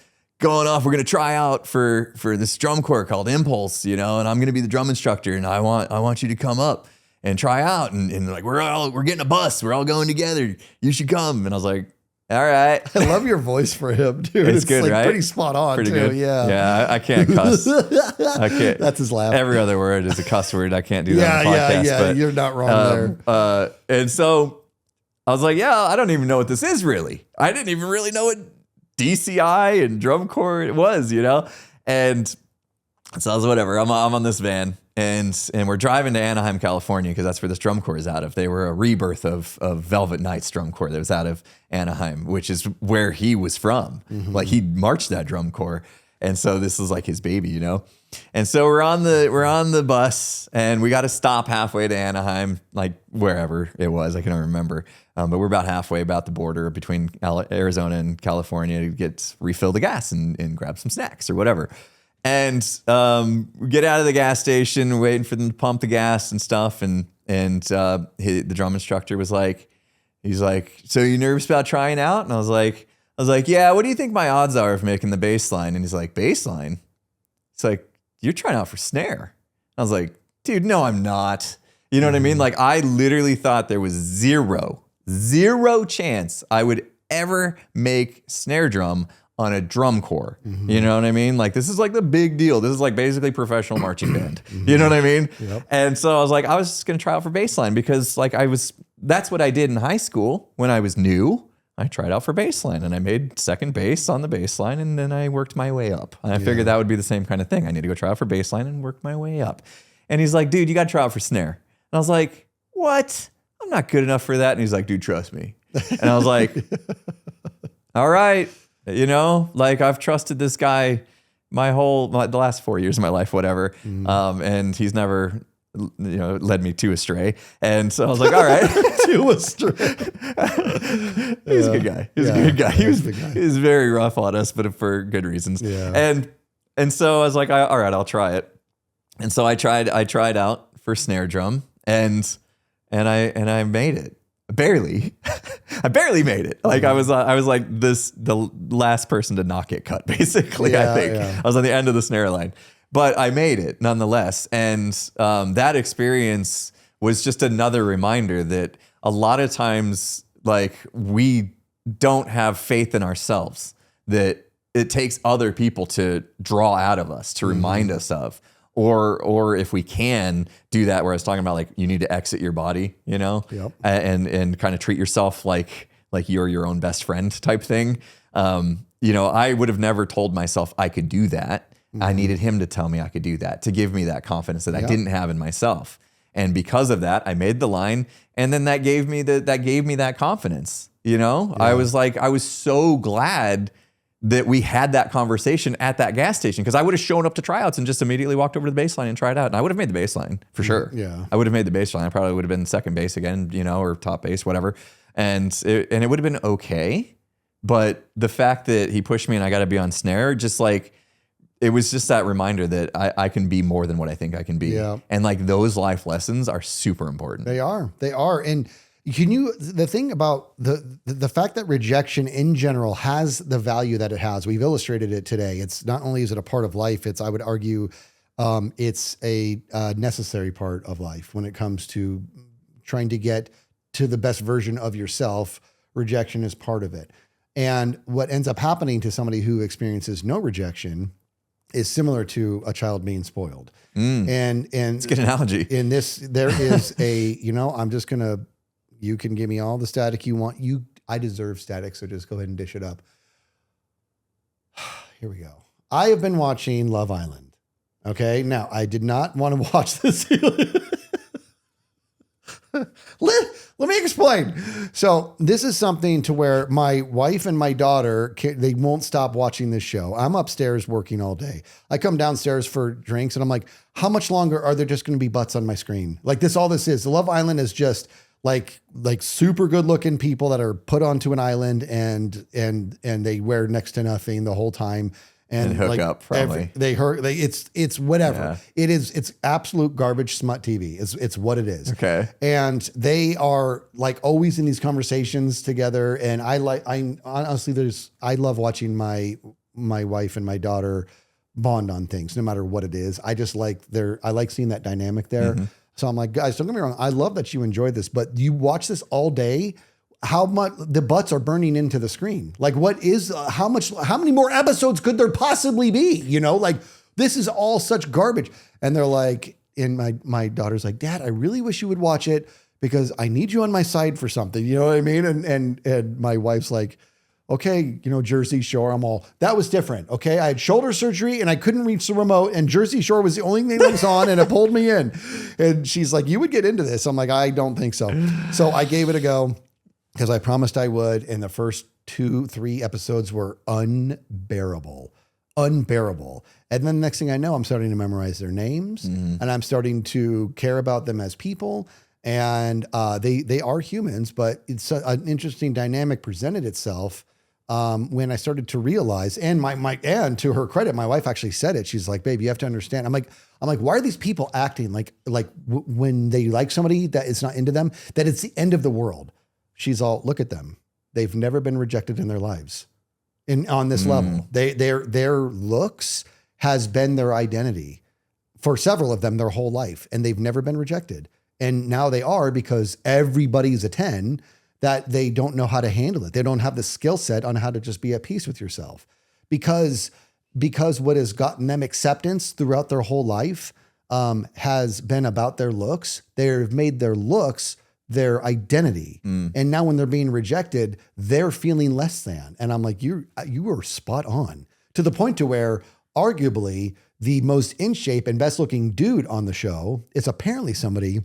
going off. We're going to try out for this drum corps called Impulse, and I'm going to be the drum instructor, and I want you to come up and try out. And like, we're getting a bus. We're all going together. You should come. And I was like, all right. I love your voice for him, dude. It's good, like right? Pretty spot on, pretty too. good. Yeah, I can't cuss. I can't. That's his laugh. Every other word is a cuss word. I can't do that on the podcast. Yeah. But, you're not wrong there. And so I was like, yeah, I don't even know what this is really. I didn't even really know what DCI and drum corps it was, And so I was whatever. I'm on this van and we're driving to Anaheim, California, because that's where this drum corps is out of. They were a rebirth of Velvet Knights drum corps that was out of Anaheim, which is where he was from. Like he marched that drum corps. And so this is like his baby, And so we're on the bus and we got to stop halfway to Anaheim, like wherever it was. I can't remember. But we're about halfway, about the border between Arizona and California, to refill the gas and grab some snacks or whatever. And we get out of the gas station, waiting for them to pump the gas and stuff. And the drum instructor was like, he's like, so you nervous about trying out? And I was like, yeah, what do you think my odds are of making the bass line? And he's like, bass line? It's like, you're trying out for snare. I was like, dude, no, I'm not. You know what I mean? Like I literally thought there was zero chance I would ever make snare drum on a drum corps. You know what I mean? Like this is like the big deal. This is like basically professional marching band. You know what I mean? Yep. And so I was like, I was just going to try out for bass line because like that's what I did in high school when I was new. I tried out for bass line and I made second bass on the bass line and then I worked my way up. And I figured that would be the same kind of thing. I need to go try out for bass line and work my way up. And he's like, dude, you got to try out for snare. And I was like, what? I'm not good enough for that. And he's like, dude, trust me. And I was like, all right. Like I've trusted this guy the last 4 years of my life, whatever. And he's never, led me to astray. And so I was like, all right. To astray. He's a good guy. He's a good guy. He was very rough on us, but for good reasons. Yeah. And so I was like, all right, I'll try it. And so I tried out for snare drum and I made it. Barely. I barely made it. Like I was like the last person to not get cut, basically. I think I was on the end of the snare line, but I made it nonetheless. And that experience was just another reminder that a lot of times, like we don't have faith in ourselves, that it takes other people to draw out of us, to remind us of. Or if we can do that, where I was talking about, like you need to exit your body, and kind of treat yourself like you're your own best friend type thing. I would have never told myself I could do that. I needed him to tell me I could do that, to give me that confidence that I didn't have in myself. And because of that, I made the line, and then that gave me that confidence. I was so glad that we had that conversation at that gas station, because I would have shown up to tryouts and just immediately walked over to the bass line and tried out. And I would have made the bass line for sure. Yeah. I would have made the bass line. I probably would have been second bass again, or top bass, whatever. And it would have been okay. But the fact that he pushed me and I got to be on snare, just like, it was just that reminder that I can be more than what I think I can be. Yeah. And like those life lessons are super important. They are. And the thing about the fact that rejection in general has the value that it has, we've illustrated it today. It's not only is it a part of life, I would argue, it's a necessary part of life when it comes to trying to get to the best version of yourself. Rejection is part of it. And what ends up happening to somebody who experiences no rejection is similar to a child being spoiled. And It's a good analogy. in this, there is I'm just going to, you can give me all the static you want. I deserve static. So just go ahead and dish it up. Here we go. I have been watching Love Island. Okay. Now I did not want to watch this. Let me explain. So this is something to where my wife and my daughter, they won't stop watching this show. I'm upstairs working all day. I come downstairs for drinks and I'm like, how much longer are there just going to be butts on my screen? Like all this is. Love Island is just like super good looking people that are put onto an island and they wear next to nothing the whole time. And hook up probably. It's whatever. Yeah. It's absolute garbage smut TV. It's what it is. Okay. And they are like always in these conversations together. And I love watching my wife and my daughter bond on things, no matter what it is. I just like I like seeing that dynamic there. Mm-hmm. So I'm like, guys, don't get me wrong. I love that you enjoy this, but you watch this all day. How much the butts are burning into the screen? Like, how many more episodes could there possibly be? Like this is all such garbage. And they're like, and my daughter's like, Dad, I really wish you would watch it because I need you on my side for something. You know what I mean? And my wife's like, okay, Jersey Shore, that was different. Okay. I had shoulder surgery and I couldn't reach the remote and Jersey Shore was the only thing that was on and it pulled me in. And she's like, you would get into this. I'm like, I don't think so. So I gave it a go. Because I promised I would, and the first 2-3 episodes were unbearable. And then the next thing I know, I'm starting to memorize their names, and I'm starting to care about them as people. And they are humans, but it's an interesting dynamic presented itself when I started to realize. And and to her credit, my wife actually said it. She's like, "Babe, you have to understand." I'm like, why are these people acting like when they like somebody that is not into them, that it's the end of the world? She's all, look at them. They've never been rejected in their lives. On this level, their looks has been their identity for several of them their whole life, and they've never been rejected. And now they are, because everybody's a 10, that they don't know how to handle it. They don't have the skill set on how to just be at peace with yourself, because what has gotten them acceptance throughout their whole life has been about their looks. They've made their looks their identity. And now when they're being rejected, they're feeling less than. And I'm like, you are spot on, to the point to where arguably the most in shape and best looking dude on the show is apparently somebody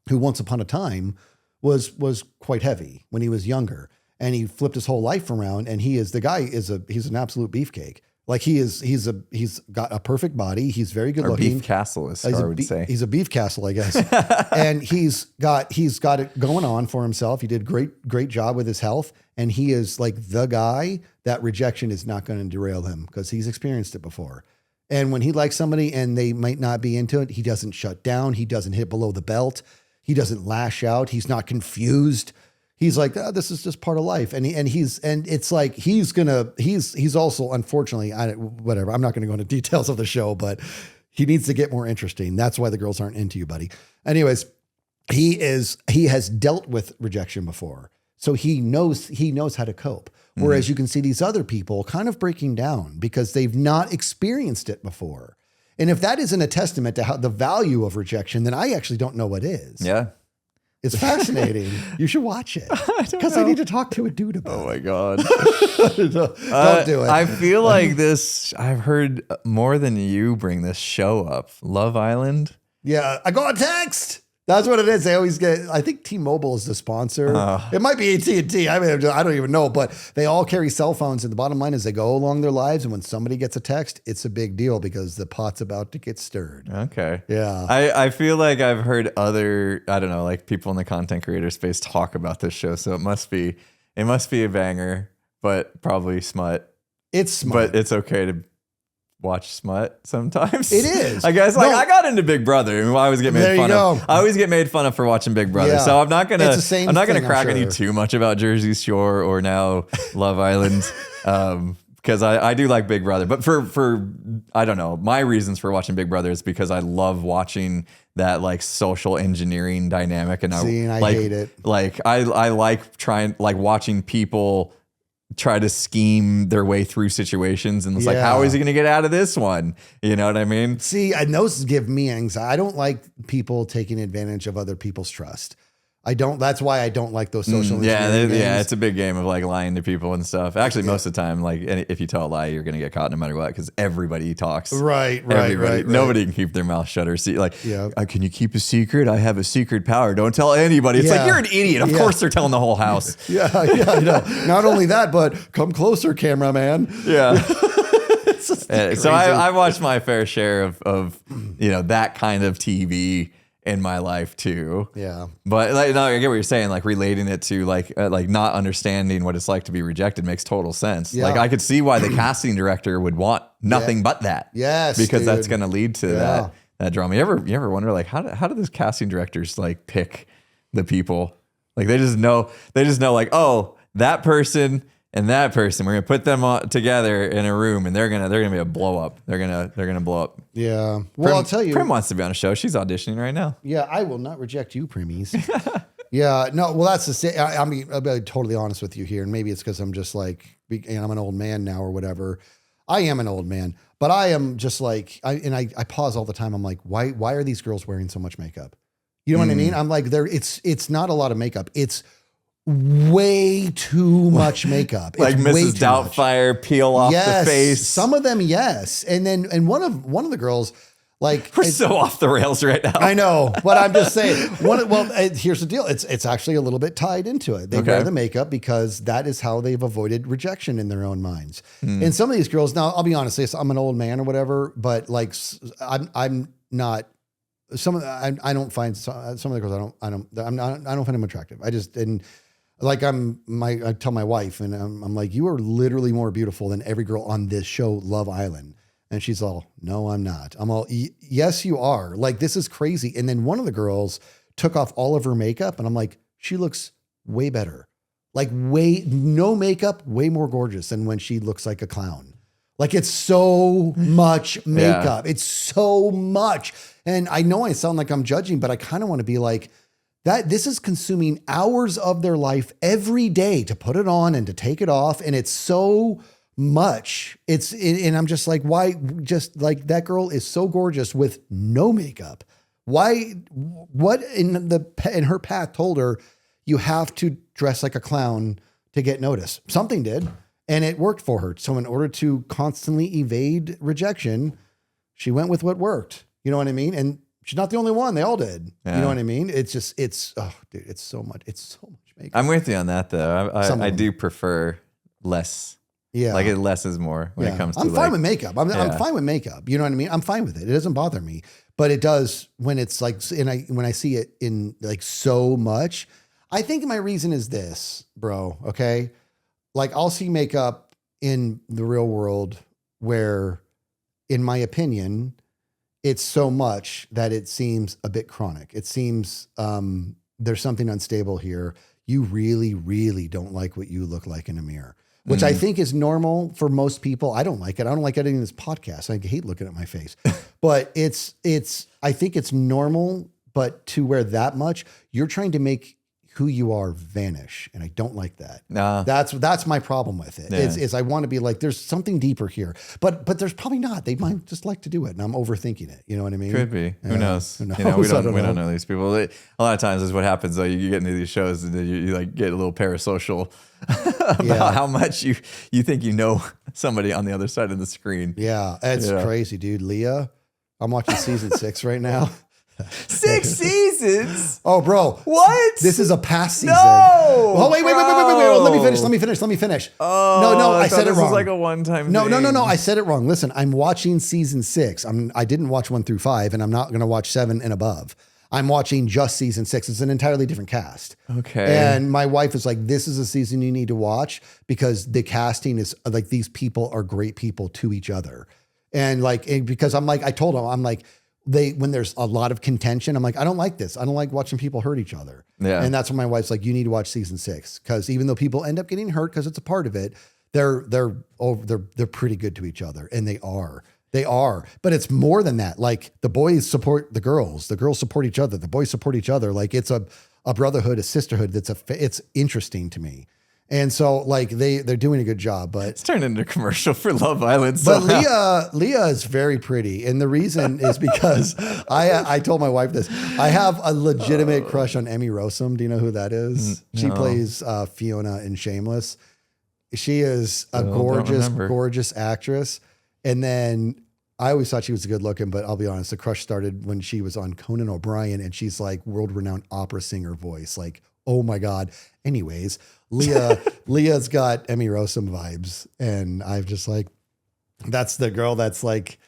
who once upon a time was quite heavy when he was younger, and he flipped his whole life around. And he's an absolute beefcake. Like he's got a perfect body. He's very good looking. Beef castle, as Scar would say. He's a beef castle, I guess. And he's got it going on for himself. He did great job with his health. And he is like the guy that rejection is not going to derail him, because he's experienced it before. And when he likes somebody and they might not be into it, he doesn't shut down. He doesn't hit below the belt. He doesn't lash out. He's not confused. He's like, this is just part of life. And it's like, he's also, unfortunately, whatever. I'm not going to go into details of the show, but he needs to get more interesting. That's why the girls aren't into you, buddy. Anyways, he has dealt with rejection before. So he knows how to cope. Whereas you can see these other people kind of breaking down because they've not experienced it before. And if that isn't a testament to the value of rejection, then I actually don't know what is. Yeah. It's fascinating. You should watch it, because I need to talk to a dude about it. Oh my God. Don't do it. I feel like this, I've heard more than you bring this show up. Love Island. Yeah. I got a text. That's what it is. They always get, I think T-Mobile is the sponsor. It might be AT&T. I mean, I don't even know, but they all carry cell phones. And the bottom line is they go along their lives. And when somebody gets a text, it's a big deal because the pot's about to get stirred. Okay. Yeah. I feel like I've heard other, I don't know, like people in the content creator space talk about this show. So it must be a banger, but probably smut. It's smut. But it's okay to watch smut sometimes. It is. I guess I got into Big Brother, and I always get made fun of. I always get made fun of for watching Big Brother. Yeah. So I'm not gonna crack on you too much about Jersey Shore or now Love Island, because I do like Big Brother. But for I don't know, my reasons for watching Big Brother is because I love watching that like social engineering dynamic, and I hate it. Like I like watching people try to scheme their way through situations. And it's like, how is he going to get out of this one? You know what I mean? See, and those give me anxiety. I don't like people taking advantage of other people's trust. That's why I don't like those social engineering games. It's a big game of like lying to people and stuff. Actually, most of the time, like if you tell a lie, you're going to get caught no matter what, because everybody talks. Right. Nobody can keep their mouth shut or see. Like, can you keep a secret? I have a secret power. Don't tell anybody. It's like, you're an idiot. Of course they're telling the whole house. I know. Not only that, but come closer, cameraman. Yeah. So I've watched my fair share of that kind of TV in my life too. Yeah. But like, no, I get what you're saying. Like relating it to like not understanding what it's like to be rejected makes total sense. Yeah. Like I could see why the casting director would want nothing but that. Yes. Because that's going to lead to that drama. You ever wonder like how do those casting directors like pick the people? Like they just know like, oh, that person and that person, we're gonna put them all together in a room, and they're gonna be a blow up. They're gonna blow up. Yeah. Well, I'll tell you, Prim wants to be on a show. She's auditioning right now. Yeah, I will not reject you, Primies. Yeah. No. Well, that's the same. I mean, I'll be totally honest with you here, and maybe it's because I'm just like, and I'm an old man now or whatever. I am an old man, but I am just like, I pause all the time. I'm like, why are these girls wearing so much makeup? You know what I mean? I'm like, it's not a lot of makeup. It's way too much makeup. It's like Mrs. Doubtfire peel off the face. Some of them, yes. And one of the girls, like, we're so off the rails right now. I know, but I'm just saying. Here's the deal. It's actually a little bit tied into it. They wear the makeup because that is how they've avoided rejection in their own minds. And some of these girls, now I'll be honest, I'm an old man or whatever, but like I'm not. I don't find some of the girls. I don't find them attractive. Like I tell my wife, and I'm like, you are literally more beautiful than every girl on this show, Love Island. And she's all, no, I'm not. I'm all, yes, you are. Like, this is crazy. And then one of the girls took off all of her makeup, and I'm like, she looks way better. Like no makeup, way more gorgeous than when she looks like a clown. Like, it's so much makeup. It's so much. And I know I sound like I'm judging, but I kind of want to be like, that this is consuming hours of their life every day to put it on and to take it off. And it's so much. And I'm just like, why? Just like, that girl is so gorgeous with no makeup. Why? What in her path told her you have to dress like a clown to get noticed? Something did, and it worked for her. So in order to constantly evade rejection, she went with what worked. You know what I mean? And she's not the only one. They all did. Yeah. You know what I mean? It's just, oh, dude, it's so much makeup. I'm with you on that, though. I do prefer less. Yeah. Like, less is more when it comes to, I'm fine with makeup. I'm fine with makeup. You know what I mean? I'm fine with it. It doesn't bother me. But it does when it's like, when I see it in like so much. I think my reason is this, bro. Okay. Like, I'll see makeup in the real world where, in my opinion, it's so much that it seems a bit chronic. It seems there's something unstable here. You really, really don't like what you look like in a mirror, which I think is normal for most people. I don't like it. I don't like editing this podcast. I hate looking at my face, but I think it's normal, but to where that much, you're trying to make who you are vanish. And I don't like that. Nah. That's my problem with it. Yeah. Is I want to be like, there's something deeper here, but there's probably not. They might just like to do it, and I'm overthinking it. You know what I mean? Could be. Who knows? You know, we don't know these people. A lot of times is what happens though. You get into these shows and you like get a little parasocial about how much you think you know somebody on the other side of the screen. Yeah. It's crazy, dude. Leah, I'm watching season 6 right now. 6 seasons? Oh, bro. What? This is a past season. No. Oh, wait. Let me finish. Oh, no, I said it wrong. This was like a one-time No. thing. I said it wrong. Listen, I'm watching season 6. I didn't watch 1 through 5, and I'm not going to watch 7 and above. I'm watching just season 6. It's an entirely different cast. Okay. And my wife is like, this is a season you need to watch because the casting is like, these people are great people to each other. And like, because I'm like, I told them, I'm like, when there's a lot of contention, I'm like, I don't like this. I don't like watching people hurt each other. Yeah. And that's when my wife's like, you need to watch season 6. Cause even though people end up getting hurt, cause it's a part of it, they're pretty good to each other. And they are, but it's more than that. Like, the boys support the girls support each other. The boys support each other. Like, it's a brotherhood, a sisterhood. It's interesting to me. And so like they're doing a good job, but It's turned into a commercial for Love Island. but somehow. Leah is very pretty. And the reason is because I told my wife this. I have a legitimate crush on Emmy Rossum. Do you know who that is? She No. plays Fiona in Shameless. She is a Don't gorgeous, remember. gorgeous actress. And then I always thought she was good looking, but I'll be honest, the crush started when she was on Conan O'Brien and she's like world-renowned opera singer voice. Like, oh my God. Anyways, Leah's got Emmy Rossum vibes. And I've just like, that's the girl that's like,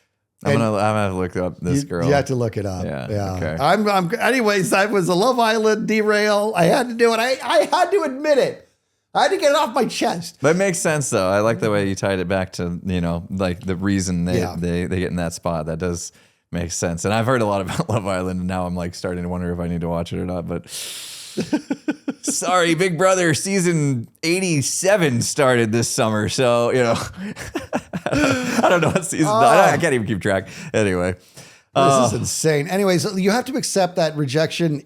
I'm gonna look up this girl. you have to look it up. Yeah, okay. Anyways, that was a Love Island derail. I had to do it. I had to admit it. I had to get it off my chest. That makes sense though. I like the way you tied it back to, like the reason they get in that spot. That does make sense. And I've heard a lot about Love Island and now I'm like starting to wonder if I need to watch it or not, but sorry, Big Brother season 87 started this summer. So, I don't know what season, I can't even keep track. Anyway. This is insane. Anyways, you have to accept that rejection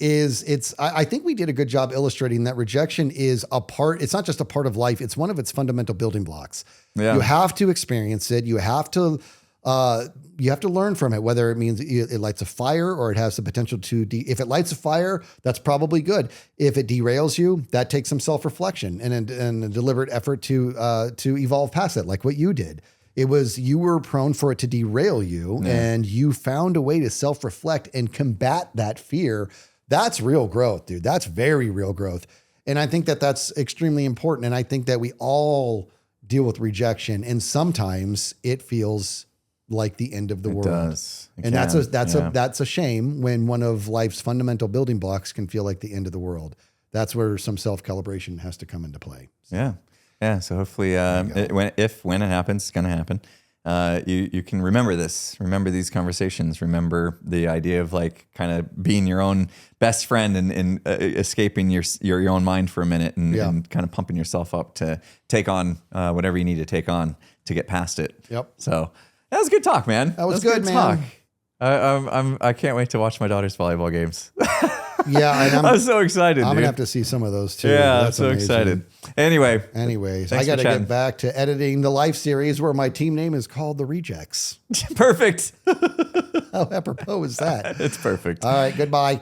I think we did a good job illustrating that rejection is it's not just a part of life. It's one of its fundamental building blocks. Yeah. You have to experience it. You have to learn from it, whether it means it lights a fire or it has the potential to, if it lights a fire, that's probably good. If it derails you, that takes some self-reflection and a deliberate effort to evolve past it, like what you did. You were prone for it to derail you and you found a way to self-reflect and combat that fear. That's real growth, dude. That's very real growth. And I think that that's extremely important. And I think that we all deal with rejection and sometimes it feels like the end of the world. It does. And that's a shame when one of life's fundamental building blocks can feel like the end of the world. That's where some self-calibration has to come into play. Yeah. Yeah. So hopefully, when it happens, it's going to happen. You can remember this, remember these conversations, remember the idea of like kind of being your own best friend and escaping your own mind for a minute and kind of pumping yourself up to take on whatever you need to take on to get past it. Yep. So that was good talk, man. That was good, man. Talk. I can't wait to watch my daughter's volleyball games. Yeah, and I'm so excited. I'm dude. gonna have to see some of those too. Yeah, That's I'm so amazing. excited. Anyways, I got to chatting. get back to editing the life series where my team name is called the Rejects. Perfect. How apropos is that? It's perfect. All right, goodbye.